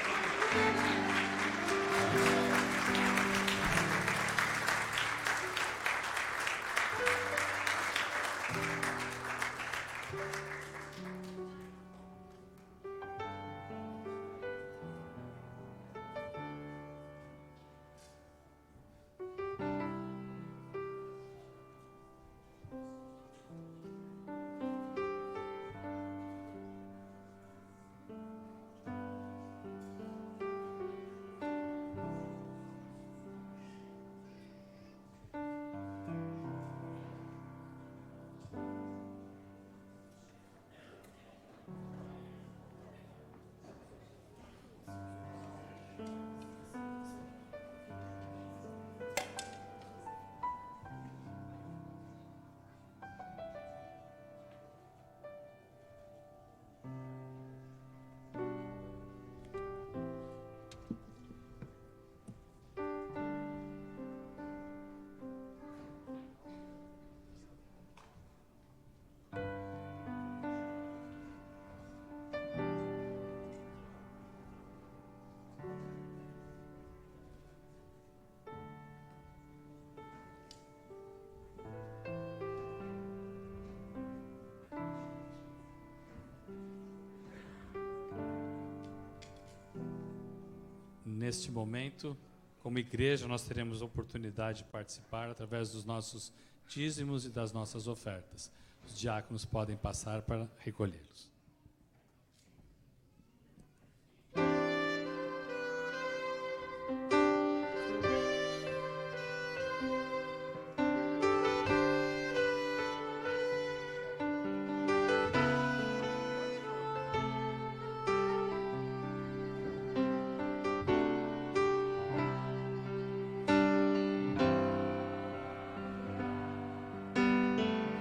Neste momento, como igreja, nós teremos a oportunidade de participar através dos nossos dízimos e das nossas ofertas. Os diáconos podem passar para recolhê-los.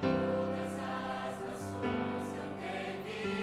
Todas as nações eu tenho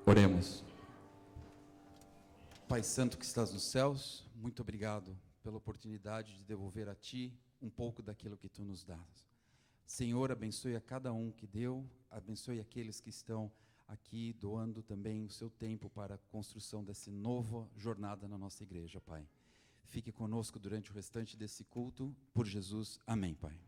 Oremos. Pai Santo que estás nos céus, muito obrigado pela oportunidade de devolver a Ti um pouco daquilo que Tu nos dás. Senhor, abençoe a cada um que deu, abençoe aqueles que estão aqui doando também o seu tempo para a construção dessa nova jornada na nossa igreja, Pai. Fique conosco durante o restante desse culto, por Jesus. Amém, Pai.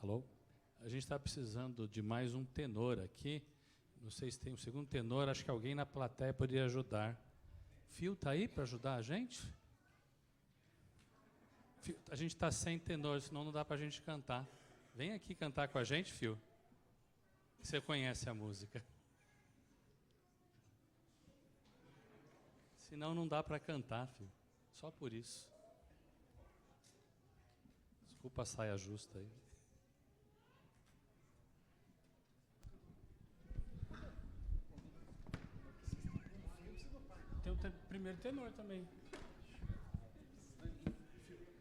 Alô? A gente está precisando de mais um tenor aqui. Não sei se tem um segundo tenor, acho que alguém na plateia poderia ajudar. Fio está aí para ajudar a gente? Fio, a gente está sem tenor, senão não dá para a gente cantar. Vem aqui cantar com a gente, Fio. Você conhece a música. Senão não dá para cantar, Fio. Só por isso. Desculpa a saia justa aí. Tem o primeiro tenor também. Segundo tenor.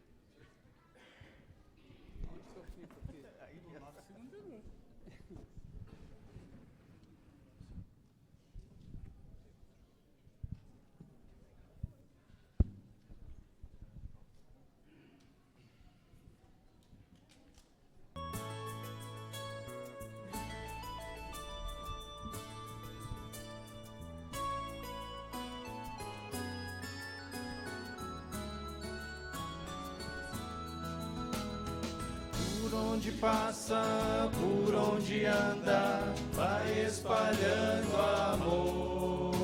Por onde passa, por onde anda, vai espalhando amor.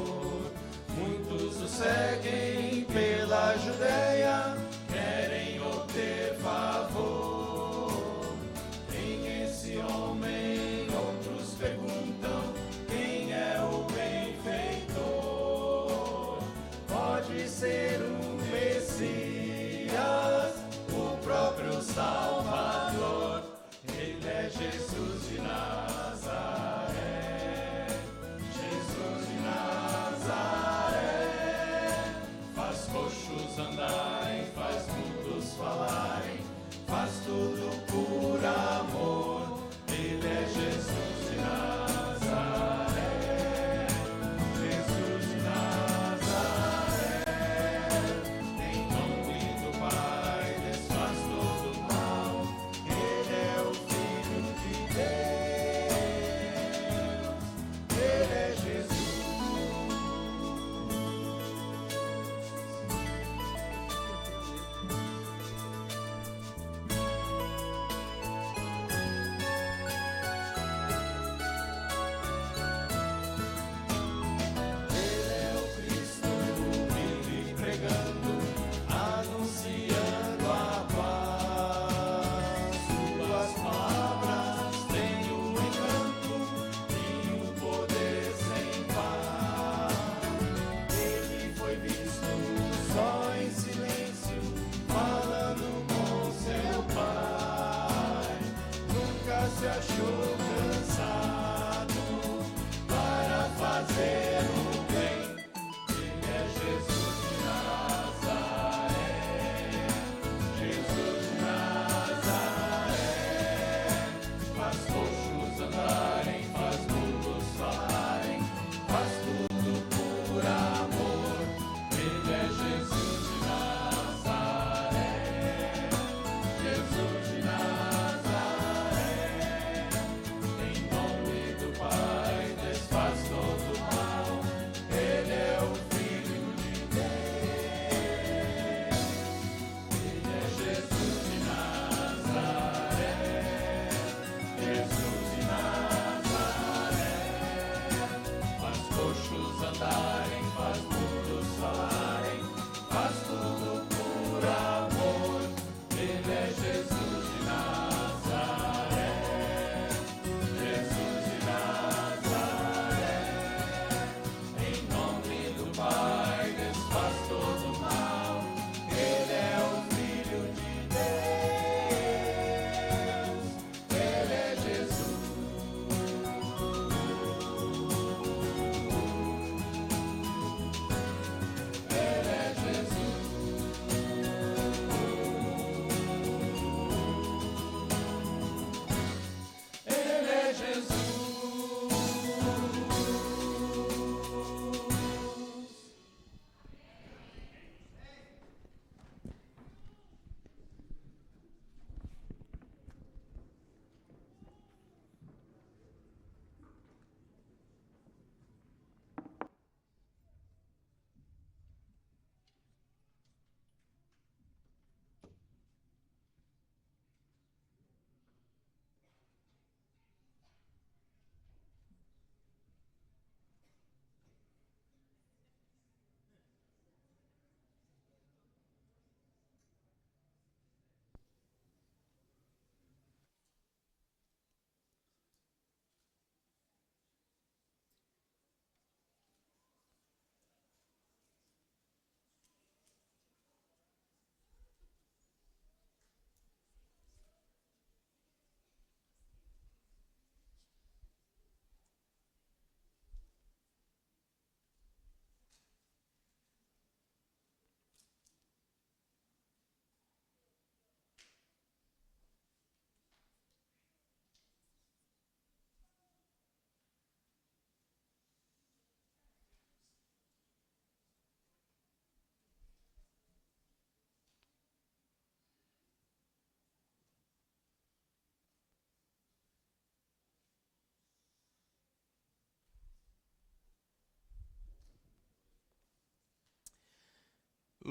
Muitos o seguem pela Judéia, querem obter favor. Quem é esse homem? Outros perguntam, quem é o benfeitor? Pode ser o Messias, o próprio Salvador. Ele é Jesus de Nazaré, Jesus de Nazaré. Faz coxos andarem, faz mudos falarem, faz tudo por amor. Ele é Jesus de Nazaré, Jesus de Nazaré. Em nome do Pai desfaz todo o mal. Ele é o Filho de Deus, Ele é Jesus. Ele é o Cristo, vive pregando, anunciando a paz. Suas palavras têm o encanto e o poder sem par. Ele foi visto só em silêncio, falando com seu Pai. Nunca se achou cansado para fazer o bem. Ele é Jesus de Nazaré, Jesus de Nazaré. Faz coxos andarem, faz mudos falarem, faz tudo por amor. Ele é Jesus de Nazaré, Jesus de Nazaré. Em nome do Pai desfaz todo o mal.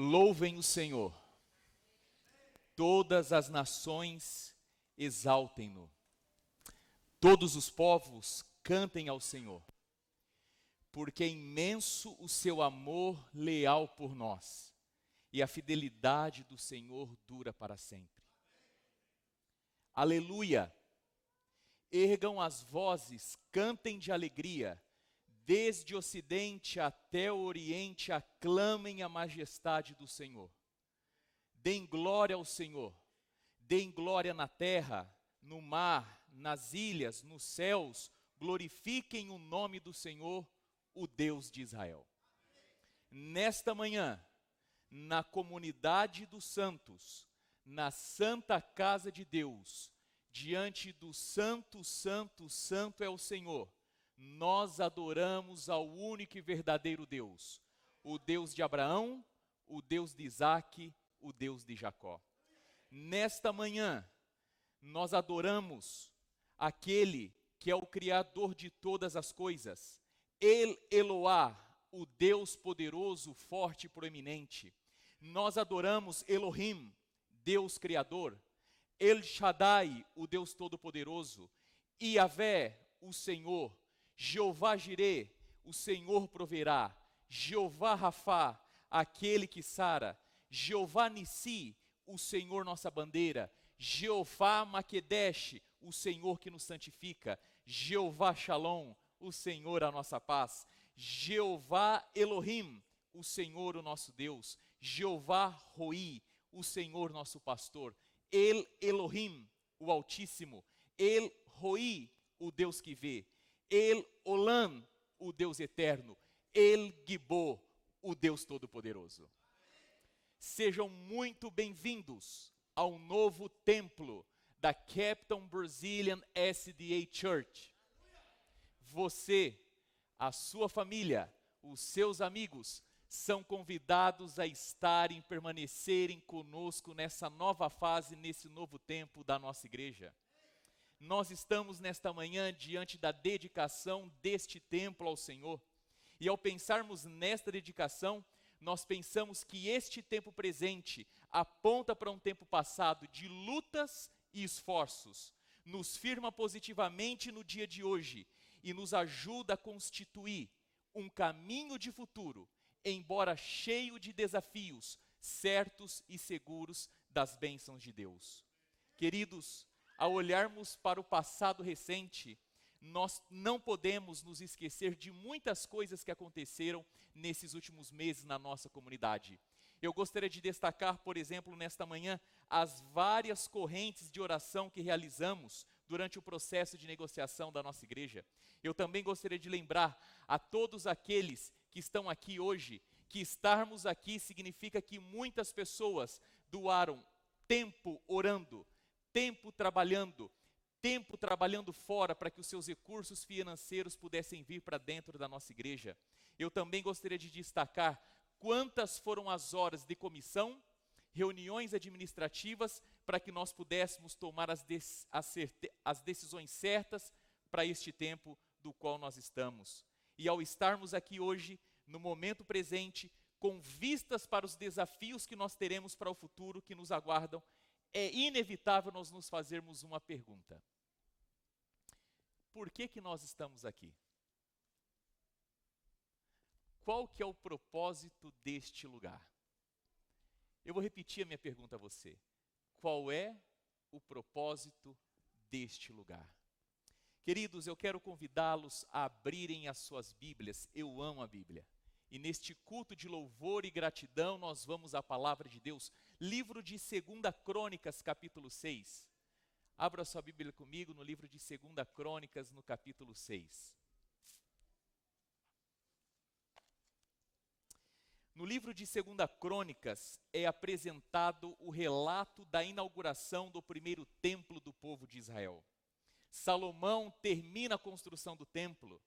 Louvem o Senhor. Todas as nações exaltem-no. Todos os povos cantem ao Senhor. Porque é imenso o seu amor leal por nós, e a fidelidade do Senhor dura para sempre. Aleluia! Ergam as vozes, cantem de alegria, desde o ocidente até o oriente, aclamem a majestade do Senhor. Deem glória ao Senhor, deem glória na terra, no mar, nas ilhas, nos céus, glorifiquem o nome do Senhor, o Deus de Israel. Nesta manhã, na comunidade dos santos, na santa casa de Deus, diante do santo, santo, santo é o Senhor, nós adoramos ao único e verdadeiro Deus, o Deus de Abraão, o Deus de Isaque, o Deus de Jacó. Nesta manhã, nós adoramos aquele que é o Criador de todas as coisas, El Eloá, o Deus poderoso, forte e proeminente. Nós adoramos Elohim, Deus Criador, El Shaddai, o Deus Todo-Poderoso, Yahvé, o Senhor, Jeová Jireh, o Senhor proverá, Jeová Rafá, aquele que sara, Jeová Nissi, o Senhor nossa bandeira, Jeová Maquedesh, o Senhor que nos santifica, Jeová Shalom, o Senhor a nossa paz, Jeová Elohim, o Senhor o nosso Deus, Jeová Roi, o Senhor nosso pastor, El Elohim, o Altíssimo, El Roi, o Deus que vê, El Olam, o Deus eterno, El Gibor, o Deus Todo-Poderoso. Sejam muito bem-vindos ao novo templo da Captain Brazilian SDA Church. Você, a sua família, os seus amigos, são convidados a estarem, permanecerem conosco nessa nova fase, nesse novo tempo da nossa igreja. Nós estamos nesta manhã diante da dedicação deste templo ao Senhor. E ao pensarmos nesta dedicação, nós pensamos que este tempo presente aponta para um tempo passado de lutas e esforços, nos firma positivamente no dia de hoje e nos ajuda a constituir um caminho de futuro, embora cheio de desafios, certos e seguros das bênçãos de Deus. Queridos, ao olharmos para o passado recente, nós não podemos nos esquecer de muitas coisas que aconteceram nesses últimos meses na nossa comunidade. Eu gostaria de destacar, por exemplo, nesta manhã, as várias correntes de oração que realizamos durante o processo de negociação da nossa igreja. Eu também gostaria de lembrar a todos aqueles que estão aqui hoje, que estarmos aqui significa que muitas pessoas doaram tempo orando, tempo trabalhando fora para que os seus recursos financeiros pudessem vir para dentro da nossa igreja. Eu também gostaria de destacar quantas foram as horas de comissão, reuniões administrativas, para que nós pudéssemos tomar as decisões certas para este tempo do qual nós estamos. E ao estarmos aqui hoje, no momento presente, com vistas para os desafios que nós teremos para o futuro que nos aguardam, é inevitável nós nos fazermos uma pergunta. Por que nós estamos aqui? Qual que é o propósito deste lugar? Eu vou repetir a minha pergunta a você. Qual é o propósito deste lugar? Queridos, eu quero convidá-los a abrirem as suas Bíblias. Eu amo a Bíblia. E neste culto de louvor e gratidão, nós vamos à palavra de Deus. Livro de 2 Crônicas, capítulo 6. Abra sua Bíblia comigo no livro de 2 Crônicas, no capítulo 6. No livro de 2 Crônicas é apresentado o relato da inauguração do primeiro templo do povo de Israel. Salomão termina a construção do templo,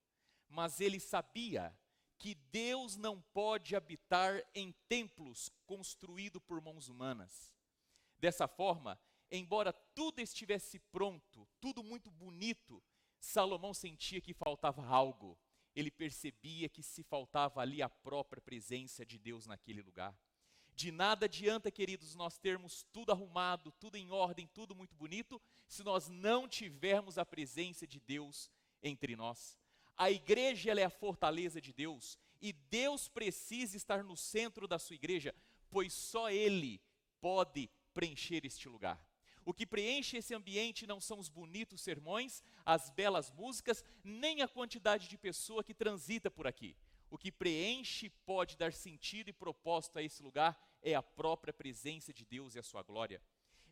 mas ele sabia que Deus não pode habitar em templos construídos por mãos humanas. Dessa forma, embora tudo estivesse pronto, tudo muito bonito, Salomão sentia que faltava algo. Ele percebia que se faltava ali a própria presença de Deus naquele lugar. De nada adianta, queridos, nós termos tudo arrumado, tudo em ordem, tudo muito bonito, se nós não tivermos a presença de Deus entre nós. A igreja, ela é a fortaleza de Deus, e Deus precisa estar no centro da sua igreja, pois só Ele pode preencher este lugar. O que preenche esse ambiente não são os bonitos sermões, as belas músicas, nem a quantidade de pessoa que transita por aqui. O que preenche, pode dar sentido e propósito a esse lugar, é a própria presença de Deus e a sua glória.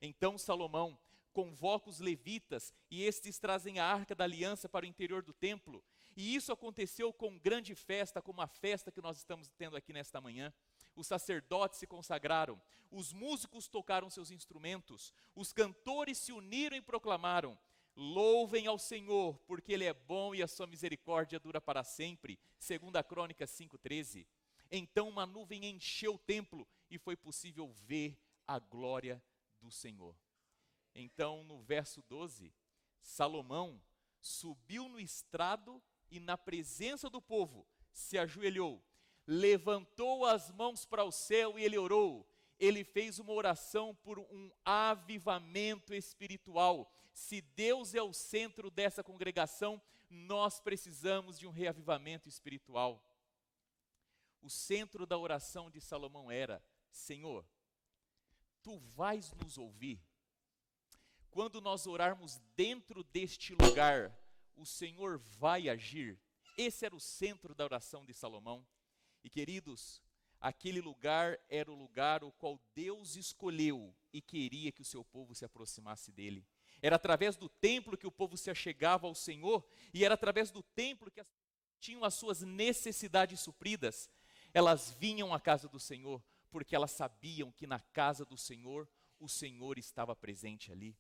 Então Salomão convoca os levitas e estes trazem a arca da aliança para o interior do templo. E isso aconteceu com grande festa, como a festa que nós estamos tendo aqui nesta manhã. Os sacerdotes se consagraram, os músicos tocaram seus instrumentos, os cantores se uniram e proclamaram: louvem ao Senhor, porque Ele é bom e a sua misericórdia dura para sempre. 2 Crônicas 5:13. Então uma nuvem encheu o templo e foi possível ver a glória do Senhor. Então no verso 12, Salomão subiu no estrado e na presença do povo se ajoelhou, levantou as mãos para o céu e ele orou. Ele fez uma oração por um avivamento espiritual. Se Deus é o centro dessa congregação, nós precisamos de um reavivamento espiritual. O centro da oração de Salomão era: Senhor, Tu vais nos ouvir. Quando nós orarmos dentro deste lugar, o Senhor vai agir. Esse era o centro da oração de Salomão. E queridos, aquele lugar era o lugar o qual Deus escolheu e queria que o seu povo se aproximasse dele. Era através do templo que o povo se achegava ao Senhor, e era através do templo que tinham as suas necessidades supridas. Elas vinham à casa do Senhor, porque elas sabiam que na casa do Senhor, o Senhor estava presente ali.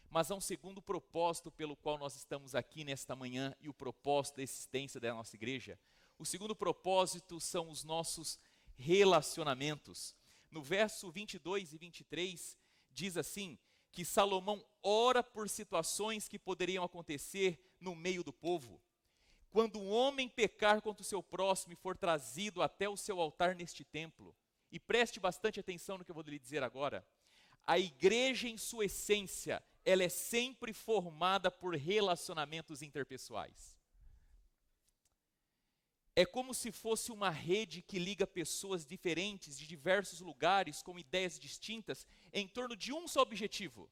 Mas há um segundo propósito pelo qual nós estamos aqui nesta manhã, e o propósito da existência da nossa igreja. O segundo propósito são os nossos relacionamentos. No verso 22 e 23, diz assim, que Salomão ora por situações que poderiam acontecer no meio do povo. Quando um homem pecar contra o seu próximo e for trazido até o seu altar neste templo, e preste bastante atenção no que eu vou lhe dizer agora, a igreja em sua essência, ela é sempre formada por relacionamentos interpessoais. É como se fosse uma rede que liga pessoas diferentes de diversos lugares com ideias distintas em torno de um só objetivo: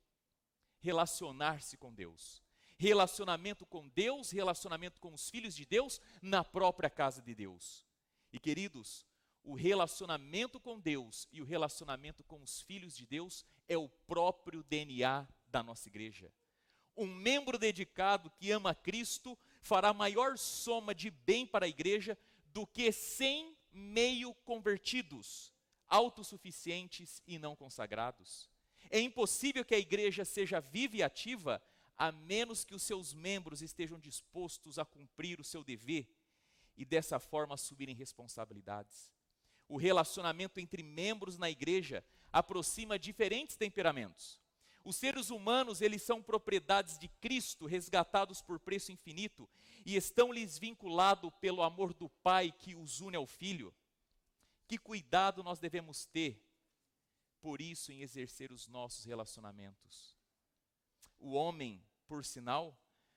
relacionar-se com Deus. Relacionamento com Deus, relacionamento com os filhos de Deus na própria casa de Deus. E queridos, o relacionamento com Deus e o relacionamento com os filhos de Deus é o próprio DNA da nossa igreja. Um membro dedicado que ama Cristo fará maior soma de bem para a igreja do que 100 meio convertidos, autossuficientes e não consagrados. É impossível que a igreja seja viva e ativa a menos que os seus membros estejam dispostos a cumprir o seu dever e dessa forma assumirem responsabilidades. O relacionamento entre membros na igreja aproxima diferentes temperamentos. Os seres humanos, eles são propriedades de Cristo, resgatados por preço infinito, e estão-lhes vinculados pelo amor do Pai que os une ao Filho. Que cuidado nós devemos ter, por isso, em exercer os nossos relacionamentos. O homem, por sinal,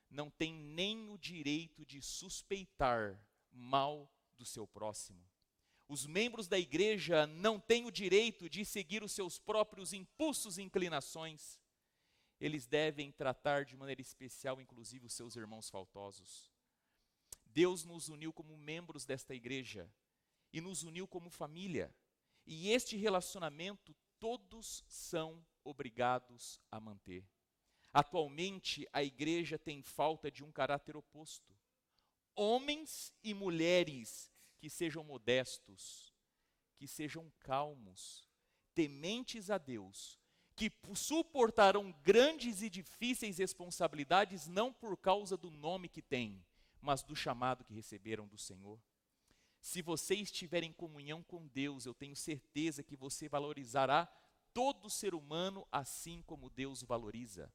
não tem nem o direito de suspeitar mal do seu próximo. Os membros da igreja não têm o direito de seguir os seus próprios impulsos e inclinações. Eles devem tratar de maneira especial, inclusive, os seus irmãos faltosos. Deus nos uniu como membros desta igreja e nos uniu como família. E este relacionamento todos são obrigados a manter. Atualmente, a igreja tem falta de um caráter oposto. Homens e mulheres que sejam modestos, que sejam calmos, tementes a Deus, que suportarão grandes e difíceis responsabilidades não por causa do nome que têm, mas do chamado que receberam do Senhor. Se você estiver em comunhão com Deus, eu tenho certeza que você valorizará todo ser humano assim como Deus o valoriza.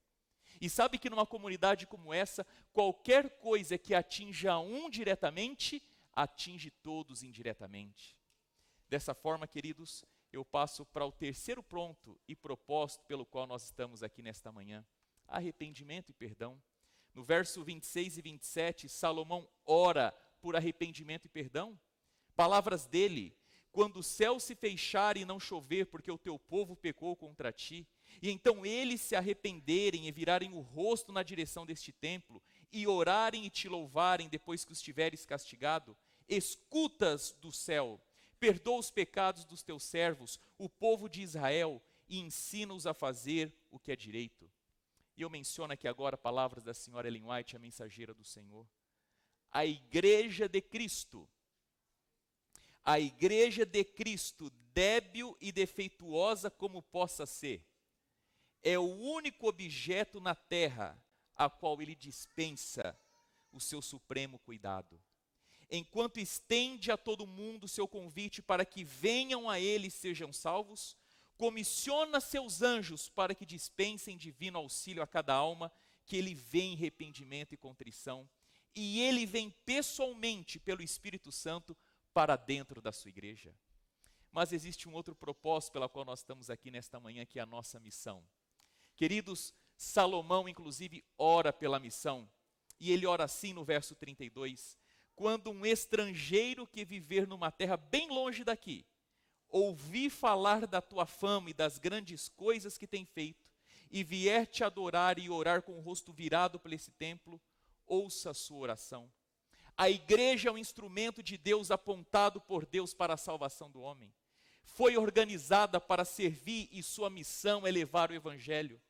E sabe que numa comunidade como essa, qualquer coisa que atinja um diretamente, atinge todos indiretamente. Dessa forma, queridos, eu passo para o terceiro ponto e propósito pelo qual nós estamos aqui nesta manhã: arrependimento e perdão. No verso 26 e 27, Salomão ora por arrependimento e perdão. Palavras dele: quando o céu se fechar e não chover, porque o teu povo pecou contra ti, e então eles se arrependerem e virarem o rosto na direção deste templo, e orarem e te louvarem depois que os tiveres castigado, escutas do céu, perdoa os pecados dos teus servos, o povo de Israel, e ensina-os a fazer o que é direito. E eu menciono aqui agora palavras da senhora Ellen White, a mensageira do Senhor. A igreja de Cristo, débil e defeituosa como possa ser, é o único objeto na terra a qual ele dispensa o seu supremo cuidado. Enquanto estende a todo mundo seu convite para que venham a ele e sejam salvos, comissiona seus anjos para que dispensem divino auxílio a cada alma que ele vê em arrependimento e contrição, e ele vem pessoalmente pelo Espírito Santo para dentro da sua igreja. Mas existe um outro propósito pela qual nós estamos aqui nesta manhã, que é a nossa missão. Queridos, Salomão inclusive ora pela missão, e ele ora assim no verso 32: quando um estrangeiro que viver numa terra bem longe daqui, ouvir falar da tua fama e das grandes coisas que tem feito, e vier te adorar e orar com o rosto virado para esse templo, ouça a sua oração. A igreja é um instrumento de Deus apontado por Deus para a salvação do homem. Foi organizada para servir e sua missão é levar o evangelho.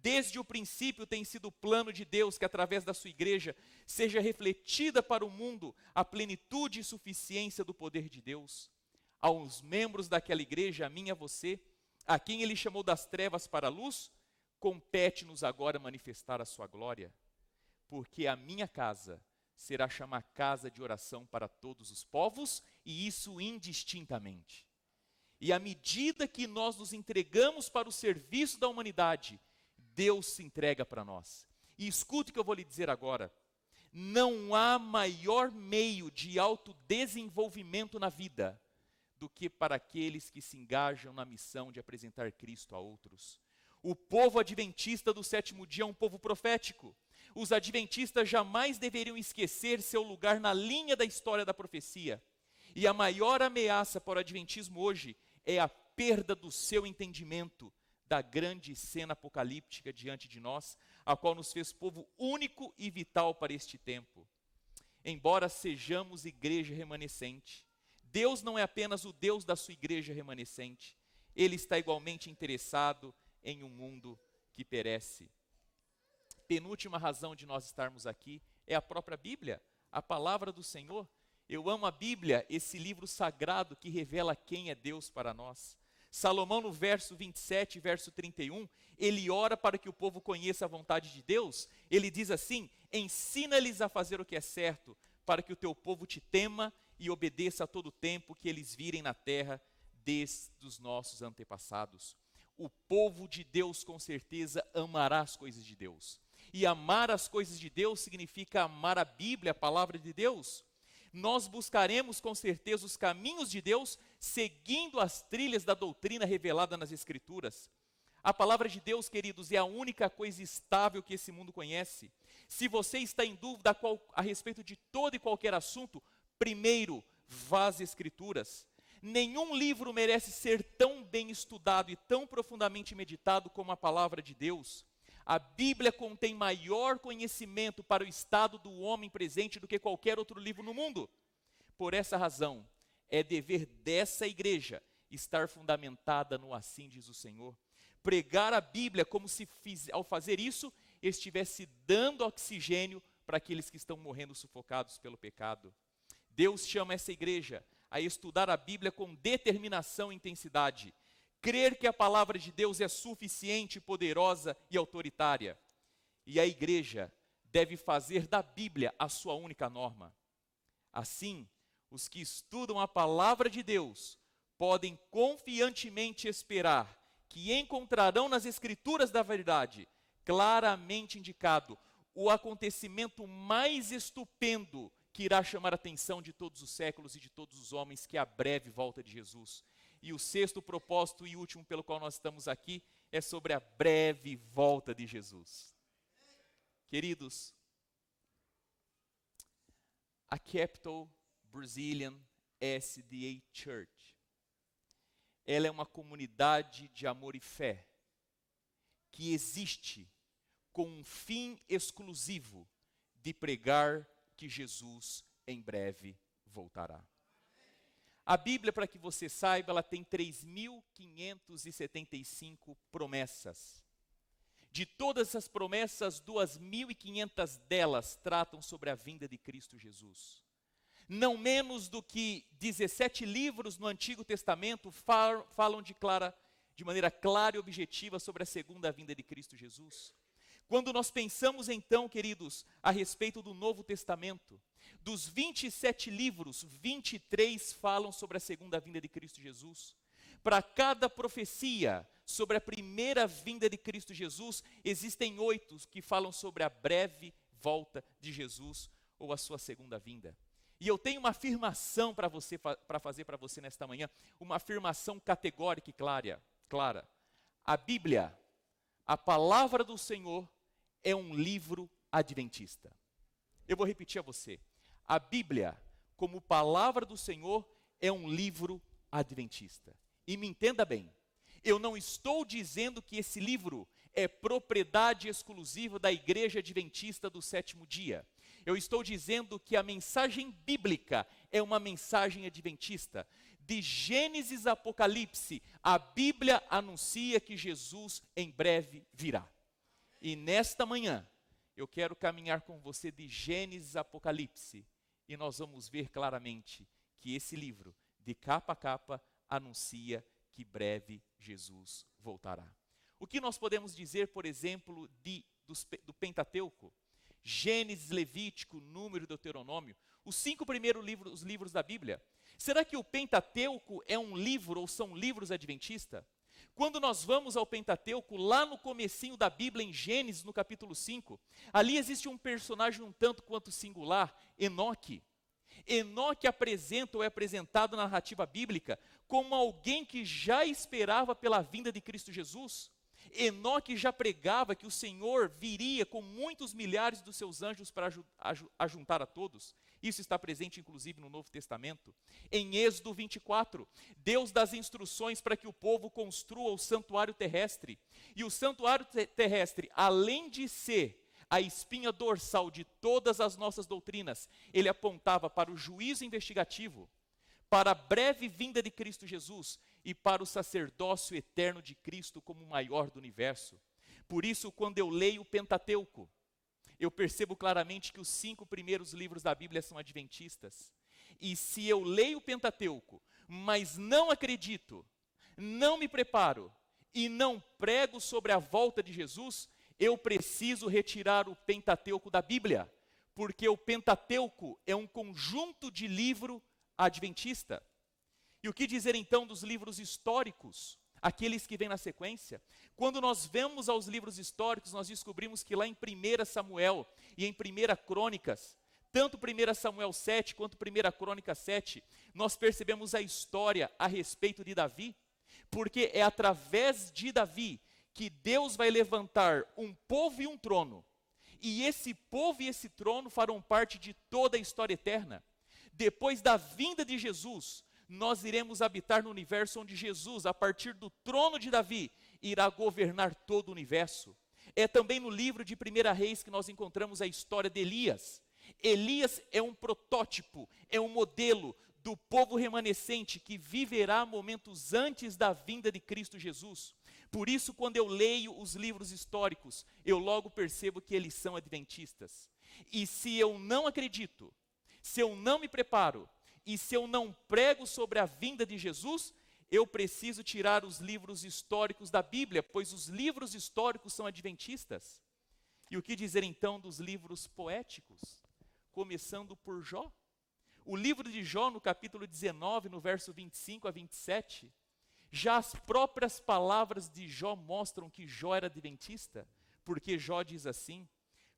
Desde o princípio tem sido o plano de Deus que através da sua igreja seja refletida para o mundo a plenitude e suficiência do poder de Deus. Aos membros daquela igreja, a mim e a você, a quem ele chamou das trevas para a luz, compete-nos agora manifestar a sua glória, porque a minha casa será chamada casa de oração para todos os povos, e isso indistintamente. E à medida que nós nos entregamos para o serviço da humanidade, Deus se entrega para nós. E escute o que eu vou lhe dizer agora: não há maior meio de autodesenvolvimento na vida do que para aqueles que se engajam na missão de apresentar Cristo a outros. O povo adventista do sétimo dia é um povo profético. Os adventistas jamais deveriam esquecer seu lugar na linha da história da profecia. E a maior ameaça para o adventismo hoje é a perda do seu entendimento da grande cena apocalíptica diante de nós, a qual nos fez povo único e vital para este tempo. Embora sejamos igreja remanescente, Deus não é apenas o Deus da sua igreja remanescente, Ele está igualmente interessado em um mundo que perece. Penúltima razão de nós estarmos aqui é a própria Bíblia, a palavra do Senhor. Eu amo a Bíblia, esse livro sagrado que revela quem é Deus para nós. Salomão, no verso 27 e verso 31, ele ora para que o povo conheça a vontade de Deus. Ele diz assim: ensina-lhes a fazer o que é certo, para que o teu povo te tema e obedeça a todo tempo que eles virem na terra desde os nossos antepassados. O povo de Deus com certeza amará as coisas de Deus. E amar as coisas de Deus significa amar a Bíblia, a palavra de Deus. Nós buscaremos com certeza os caminhos de Deus, seguindo as trilhas da doutrina revelada nas Escrituras. A palavra de Deus, queridos, é a única coisa estável que esse mundo conhece. Se você está em dúvida a respeito de todo e qualquer assunto, primeiro, vá às Escrituras. Nenhum livro merece ser tão bem estudado e tão profundamente meditado como a palavra de Deus. A Bíblia contém maior conhecimento para o estado do homem presente do que qualquer outro livro no mundo. Por essa razão, é dever dessa igreja estar fundamentada no assim diz o Senhor. Pregar a Bíblia como se ao fazer isso, estivesse dando oxigênio para aqueles que estão morrendo sufocados pelo pecado. Deus chama essa igreja a estudar a Bíblia com determinação e intensidade. Crer que a palavra de Deus é suficiente, poderosa e autoritária. E a igreja deve fazer da Bíblia a sua única norma. Assim, os que estudam a palavra de Deus podem confiantemente esperar que encontrarão nas Escrituras da verdade, claramente indicado, o acontecimento mais estupendo que irá chamar a atenção de todos os séculos e de todos os homens, que é a breve volta de Jesus. E o sexto propósito e último pelo qual nós estamos aqui é sobre a breve volta de Jesus. Queridos, a Capital Brazilian SDA Church, ela é uma comunidade de amor e fé que existe com um fim exclusivo de pregar que Jesus em breve voltará. A Bíblia, para que você saiba, ela tem 3.575 promessas. De todas essas promessas, 2.500 delas tratam sobre a vinda de Cristo Jesus. Não menos do que 17 livros no Antigo Testamento falam de maneira clara e objetiva sobre a segunda vinda de Cristo Jesus. Quando nós pensamos então, queridos, a respeito do Novo Testamento, dos 27 livros, 23 falam sobre a segunda vinda de Cristo Jesus. Para cada profecia sobre a primeira vinda de Cristo Jesus, existem 8 que falam sobre a breve volta de Jesus ou a sua segunda vinda. E eu tenho uma afirmação para fazer para você nesta manhã, uma afirmação categórica e clara. A Bíblia, a palavra do Senhor, é um livro adventista. Eu vou repetir a você. A Bíblia, como palavra do Senhor, é um livro adventista. E me entenda bem, eu não estou dizendo que esse livro é propriedade exclusiva da Igreja Adventista do Sétimo Dia. Eu estou dizendo que a mensagem bíblica é uma mensagem adventista. De Gênesis a Apocalipse, a Bíblia anuncia que Jesus em breve virá. E nesta manhã, eu quero caminhar com você de Gênesis a Apocalipse, e nós vamos ver claramente que esse livro, de capa a capa, anuncia que breve Jesus voltará. O que nós podemos dizer, por exemplo, do Pentateuco? Gênesis, Levítico, Número e Deuteronômio, os 5 primeiros livros da Bíblia. Será que o Pentateuco é um livro ou são livros adventistas? Quando nós vamos ao Pentateuco, lá no comecinho da Bíblia, em Gênesis, no capítulo 5, ali existe um personagem um tanto quanto singular, Enoque. Enoque apresenta ou é apresentado na narrativa bíblica como alguém que já esperava pela vinda de Cristo Jesus. Enoque já pregava que o Senhor viria com muitos milhares dos seus anjos para ajuntar a todos. Isso está presente inclusive no Novo Testamento. Em Êxodo 24, Deus dá as instruções para que o povo construa o santuário terrestre. E o santuário terrestre, além de ser a espinha dorsal de todas as nossas doutrinas, ele apontava para o juízo investigativo, para a breve vinda de Cristo Jesus e para o sacerdócio eterno de Cristo como o maior do universo. Por isso, quando eu leio o Pentateuco, eu percebo claramente que os 5 primeiros livros da Bíblia são adventistas. E se eu leio o Pentateuco, mas não acredito, não me preparo e não prego sobre a volta de Jesus, eu preciso retirar o Pentateuco da Bíblia, porque o Pentateuco é um conjunto de livro adventista. E o que dizer então dos livros históricos, aqueles que vêm na sequência? Quando nós vemos aos livros históricos, nós descobrimos que lá em 1 Samuel e em 1 Crônicas, tanto 1 Samuel 7 quanto 1 Crônicas 7, nós percebemos a história a respeito de Davi, porque é através de Davi que Deus vai levantar um povo e um trono, e esse povo e esse trono farão parte de toda a história eterna. Depois da vinda de Jesus, nós iremos habitar no universo onde Jesus, a partir do trono de Davi, irá governar todo o universo. É também no livro de 1 Reis que nós encontramos a história de Elias. Elias é um protótipo, é um modelo do povo remanescente que viverá momentos antes da vinda de Cristo Jesus. Por isso, quando eu leio os livros históricos, eu logo percebo que eles são adventistas. E se eu não acredito, se eu não me preparo, e se eu não prego sobre a vinda de Jesus, eu preciso tirar os livros históricos da Bíblia, pois os livros históricos são adventistas. E o que dizer então dos livros poéticos? Começando por Jó. O livro de Jó, no capítulo 19, no verso 25 a 27, já as próprias palavras de Jó mostram que Jó era adventista, porque Jó diz assim: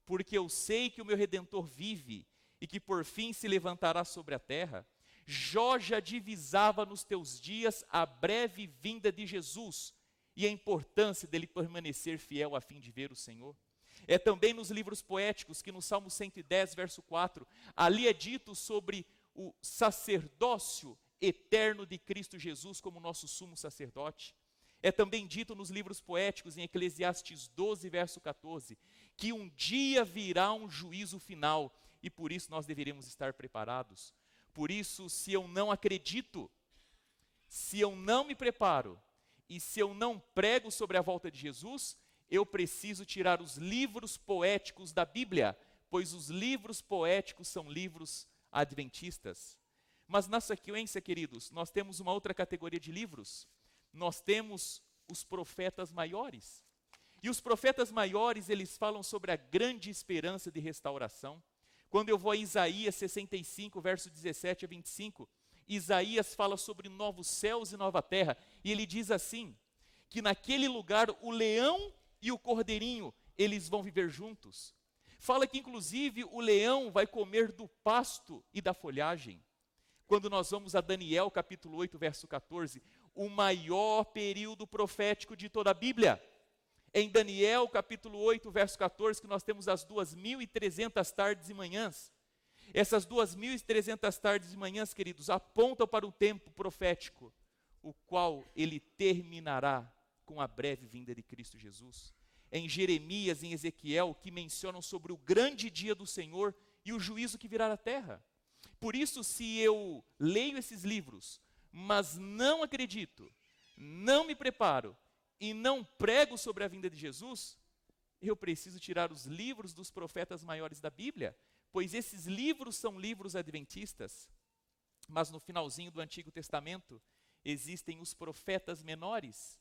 porque eu sei que o meu Redentor vive, e que por fim se levantará sobre a terra. Jó já divisava nos teus dias a breve vinda de Jesus e a importância dele permanecer fiel a fim de ver o Senhor. É também nos livros poéticos que no Salmo 110, verso 4, ali é dito sobre o sacerdócio eterno de Cristo Jesus como nosso sumo sacerdote. É também dito nos livros poéticos, em Eclesiastes 12, verso 14, que um dia virá um juízo final e por isso nós deveríamos estar preparados. Por isso, se eu não acredito, se eu não me preparo e se eu não prego sobre a volta de Jesus, eu preciso tirar os livros poéticos da Bíblia, pois os livros poéticos são livros adventistas. Mas na sequência, queridos, nós temos uma outra categoria de livros. Nós temos os profetas maiores. E os profetas maiores, eles falam sobre a grande esperança de restauração. Quando eu vou a Isaías 65, verso 17 a 25, Isaías fala sobre novos céus e nova terra. E ele diz assim, que naquele lugar o leão e o cordeirinho, eles vão viver juntos. Fala que inclusive o leão vai comer do pasto e da folhagem. Quando nós vamos a Daniel capítulo 8, verso 14, o maior período profético de toda a Bíblia. Em Daniel capítulo 8, verso 14, que nós temos as 2.300 tardes e manhãs. Essas 2.300 tardes e manhãs, queridos, apontam para o tempo profético, o qual ele terminará com a breve vinda de Cristo Jesus. Em Jeremias, em Ezequiel, que mencionam sobre o grande dia do Senhor e o juízo que virá à terra. Por isso, se eu leio esses livros, mas não acredito, não me preparo e não prego sobre a vinda de Jesus, eu preciso tirar os livros dos profetas maiores da Bíblia, pois esses livros são livros adventistas. Mas no finalzinho do Antigo Testamento, existem os profetas menores,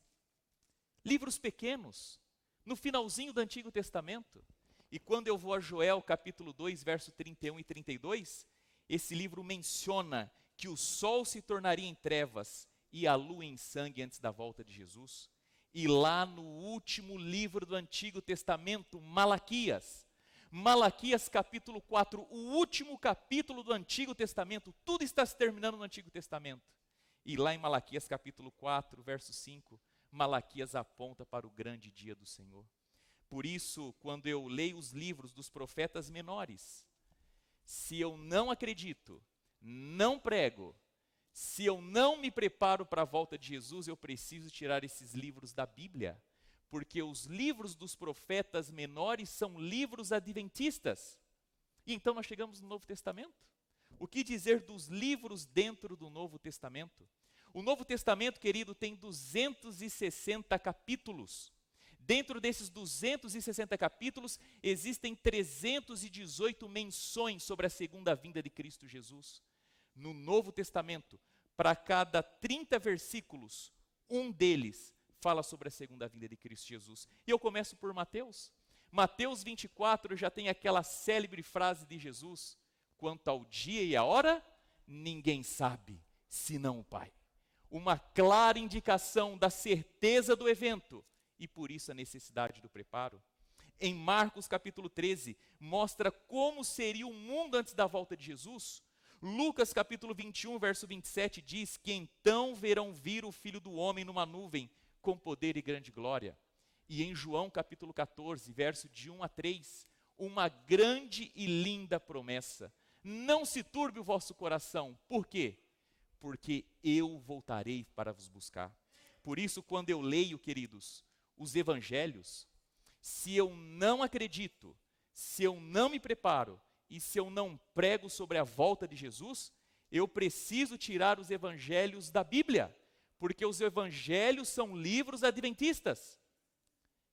livros pequenos, no finalzinho do Antigo Testamento. E quando eu vou a Joel capítulo 2, verso 31 e 32, esse livro menciona que o sol se tornaria em trevas e a lua em sangue antes da volta de Jesus. E lá no último livro do Antigo Testamento, Malaquias capítulo 4, o último capítulo do Antigo Testamento, tudo está se terminando no Antigo Testamento. E lá em Malaquias capítulo 4, verso 5, Malaquias aponta para o grande dia do Senhor. Por isso, quando eu leio os livros dos profetas menores, se eu não acredito, não prego, se eu não me preparo para a volta de Jesus, eu preciso tirar esses livros da Bíblia, porque os livros dos profetas menores são livros adventistas. E então nós chegamos no Novo Testamento. O que dizer dos livros dentro do Novo Testamento? O Novo Testamento, querido, tem 260 capítulos. Dentro desses 260 capítulos, existem 318 menções sobre a segunda vinda de Cristo Jesus. No Novo Testamento, para cada 30 versículos, um deles fala sobre a segunda vinda de Cristo Jesus. E eu começo por Mateus. Mateus 24 já tem aquela célebre frase de Jesus: quanto ao dia e a hora, ninguém sabe, senão o Pai. Uma clara indicação da certeza do evento e por isso a necessidade do preparo. Em Marcos capítulo 13, mostra como seria o mundo antes da volta de Jesus. Lucas capítulo 21, verso 27 diz que então verão vir o Filho do Homem numa nuvem com poder e grande glória. E em João capítulo 14, verso de 1 a 3, uma grande e linda promessa: não se turbe o vosso coração. Por quê? Porque eu voltarei para vos buscar. Por isso, quando eu leio, queridos, os evangelhos, se eu não acredito, se eu não me preparo e se eu não prego sobre a volta de Jesus, eu preciso tirar os evangelhos da Bíblia, porque os evangelhos são livros adventistas.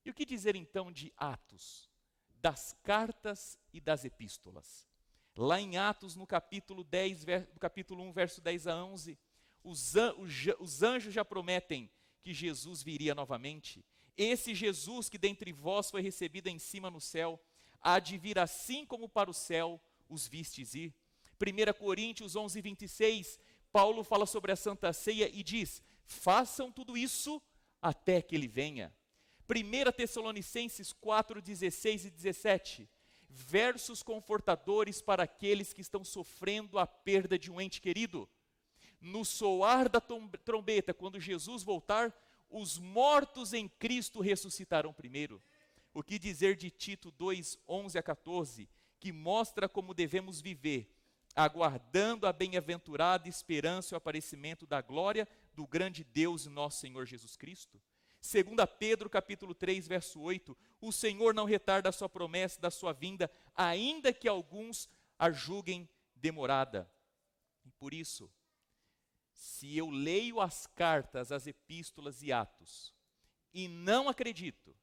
E o que dizer então de Atos, das cartas e das epístolas? Lá em Atos, no capítulo 10, no capítulo 1, verso 10 a 11, os anjos já prometem que Jesus viria novamente. Esse Jesus que dentre vós foi recebido em cima no céu, há de vir assim como para o céu os vistes ir. 1 Coríntios 11, 26, Paulo fala sobre a Santa Ceia e diz: façam tudo isso até que ele venha. 1 Tessalonicenses 4, 16 e 17, versos confortadores para aqueles que estão sofrendo a perda de um ente querido. No soar da trombeta, quando Jesus voltar, os mortos em Cristo ressuscitarão primeiro. O que dizer de Tito 2, 11 a 14, que mostra como devemos viver, aguardando a bem-aventurada esperança e o aparecimento da glória do grande Deus e nosso Senhor Jesus Cristo? 2 Pedro capítulo 3, verso 8, o Senhor não retarda a sua promessa da sua vinda, ainda que alguns a julguem demorada. E por isso, se eu leio as cartas, as epístolas e Atos, e não acredito,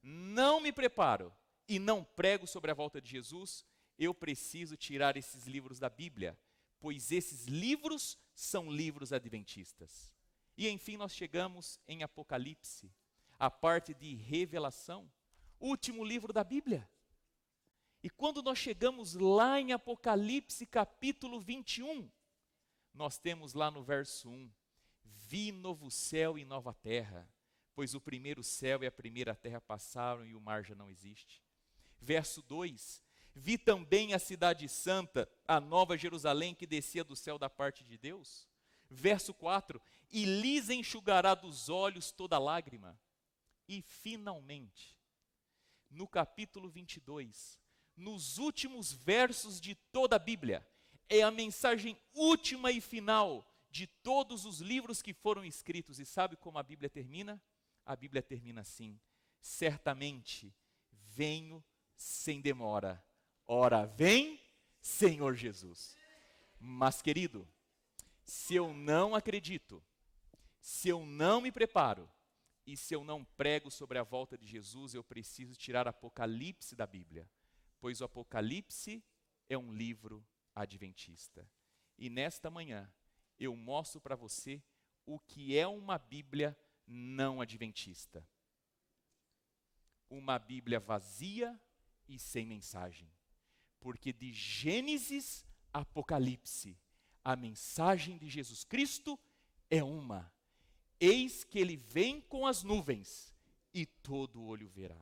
não me preparo e não prego sobre a volta de Jesus, eu preciso tirar esses livros da Bíblia, pois esses livros são livros adventistas. E enfim nós chegamos em Apocalipse, a parte de revelação, último livro da Bíblia. E quando nós chegamos lá em Apocalipse capítulo 21, nós temos lá no verso 1, vi novo céu e nova terra, pois o primeiro céu e a primeira terra passaram e o mar já não existe. Verso 2, vi também a cidade santa, a nova Jerusalém que descia do céu da parte de Deus. Verso 4, e lhes enxugará dos olhos toda lágrima. E finalmente, no capítulo 22, nos últimos versos de toda a Bíblia, é a mensagem última e final de todos os livros que foram escritos. E sabe como a Bíblia termina? A Bíblia termina assim: certamente venho sem demora. Ora, vem, Senhor Jesus. Mas, querido, se eu não acredito, se eu não me preparo, e se eu não prego sobre a volta de Jesus, eu preciso tirar Apocalipse da Bíblia, pois o Apocalipse é um livro adventista. E nesta manhã, eu mostro para você o que é uma Bíblia não adventista. Uma Bíblia vazia e sem mensagem. Porque de Gênesis a Apocalipse, a mensagem de Jesus Cristo é uma: eis que ele vem com as nuvens e todo olho verá.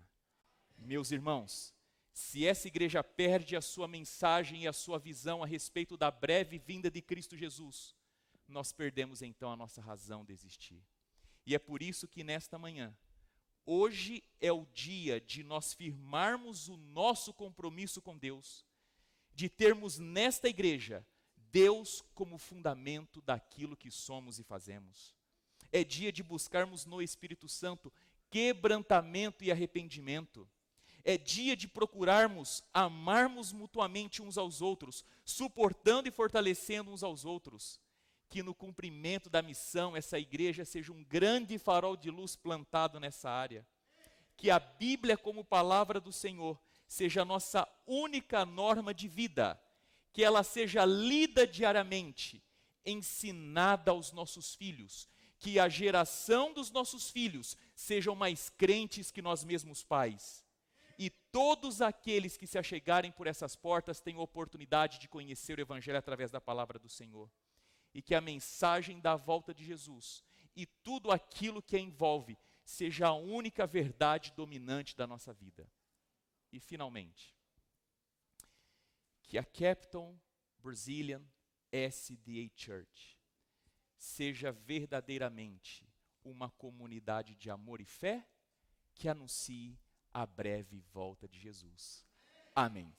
Meus irmãos, se essa igreja perde a sua mensagem e a sua visão a respeito da breve vinda de Cristo Jesus, nós perdemos então a nossa razão de existir. E é por isso que nesta manhã, hoje é o dia de nós firmarmos o nosso compromisso com Deus, de termos nesta igreja Deus como fundamento daquilo que somos e fazemos. É dia de buscarmos no Espírito Santo quebrantamento e arrependimento. É dia de procurarmos amarmos mutuamente uns aos outros, suportando e fortalecendo uns aos outros. Que no cumprimento da missão essa igreja seja um grande farol de luz plantado nessa área. Que a Bíblia como palavra do Senhor seja a nossa única norma de vida. Que ela seja lida diariamente, ensinada aos nossos filhos. Que a geração dos nossos filhos sejam mais crentes que nós mesmos pais. E todos aqueles que se achegarem por essas portas tenham oportunidade de conhecer o Evangelho através da palavra do Senhor. E que a mensagem da volta de Jesus e tudo aquilo que a envolve seja a única verdade dominante da nossa vida. E finalmente, que a Capton Brazilian SDA Church seja verdadeiramente uma comunidade de amor e fé que anuncie a breve volta de Jesus. Amém.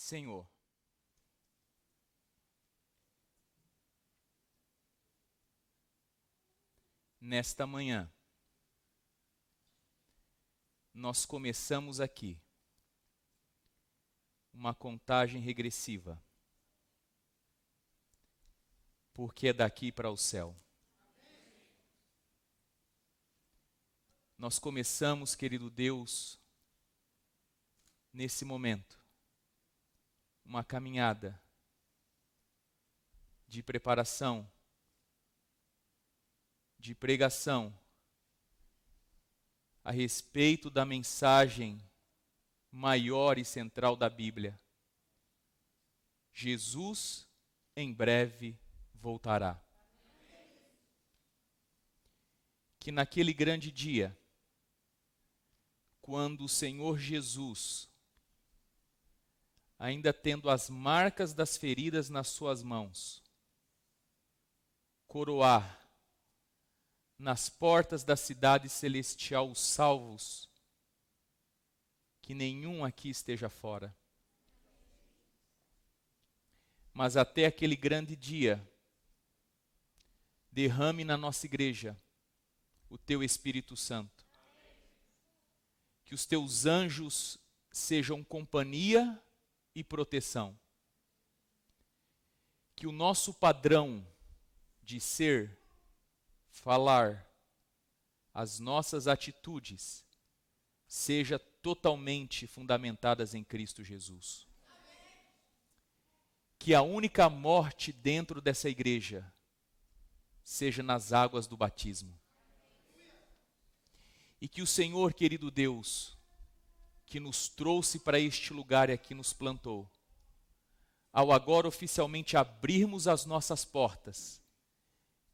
Senhor, nesta manhã, nós começamos aqui uma contagem regressiva, porque é daqui para o céu. Nós começamos, querido Deus, nesse momento, uma caminhada de preparação, de pregação, a respeito da mensagem maior e central da Bíblia. Jesus em breve voltará. Que naquele grande dia, quando o Senhor Jesus, ainda tendo as marcas das feridas nas suas mãos, coroar nas portas da cidade celestial os salvos, que nenhum aqui esteja fora. Mas até aquele grande dia, derrame na nossa igreja o teu Espírito Santo. Que os teus anjos sejam companhia e proteção. Que o nosso padrão de ser, falar, as nossas atitudes, seja totalmente fundamentadas em Cristo Jesus. Que a única morte dentro dessa igreja seja nas águas do batismo. E que o Senhor, querido Deus, que nos trouxe para este lugar e aqui nos plantou, ao agora oficialmente abrirmos as nossas portas,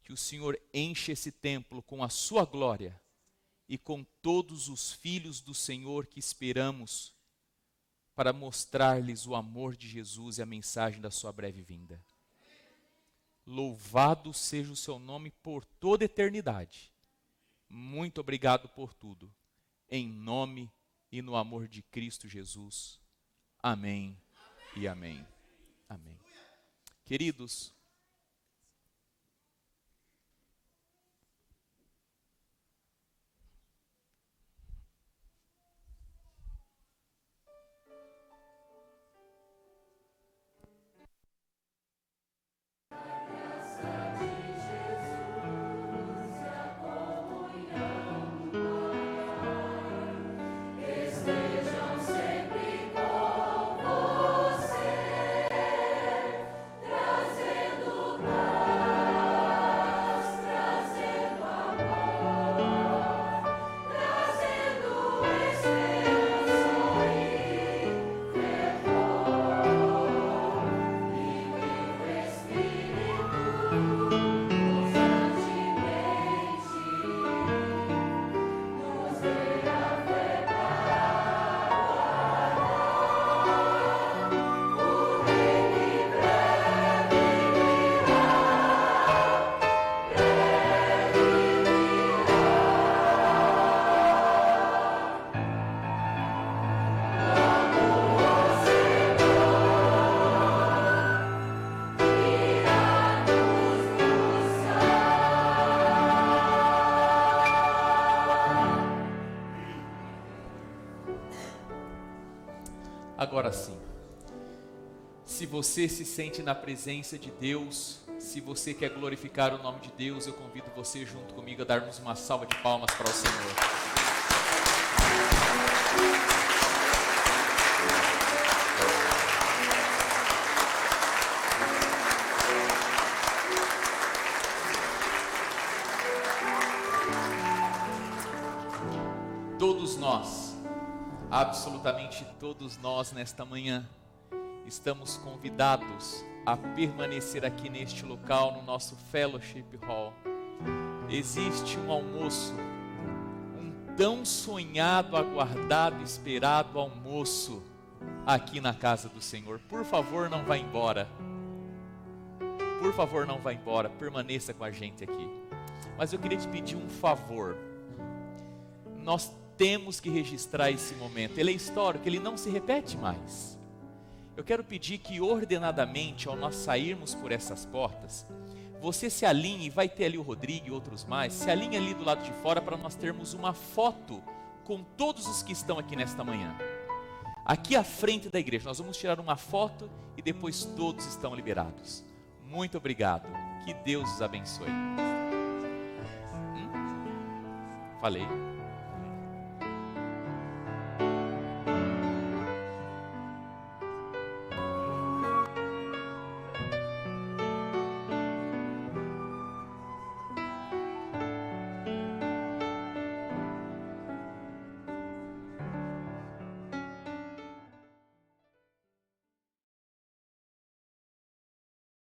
que o Senhor enche esse templo com a sua glória e com todos os filhos do Senhor que esperamos para mostrar-lhes o amor de Jesus e a mensagem da sua breve vinda. Louvado seja o seu nome por toda a eternidade. Muito obrigado por tudo. Em nome e no amor de Cristo Jesus. Amém e amém. Amém. Queridos, agora sim, se você se sente na presença de Deus, se você quer glorificar o nome de Deus, eu convido você junto comigo a darmos uma salva de palmas para o Senhor. Todos nós, absolutamente todos nós nesta manhã, estamos convidados a permanecer aqui neste local, no nosso Fellowship Hall. Existe um almoço, um tão sonhado, aguardado, esperado almoço aqui na casa do Senhor. Por favor, não vá embora. Por favor, não vá embora, permaneça com a gente aqui. Mas eu queria te pedir um favor. Nós temos que registrar esse momento. Ele é histórico, ele não se repete mais. Eu quero pedir que ordenadamente, ao nós sairmos por essas portas, você se alinhe, vai ter ali o Rodrigo e outros mais, se alinhe ali do lado de fora para nós termos uma foto com todos os que estão aqui nesta manhã. Aqui à frente da igreja, nós vamos tirar uma foto e depois todos estão liberados. Muito obrigado, que Deus os abençoe. Falei.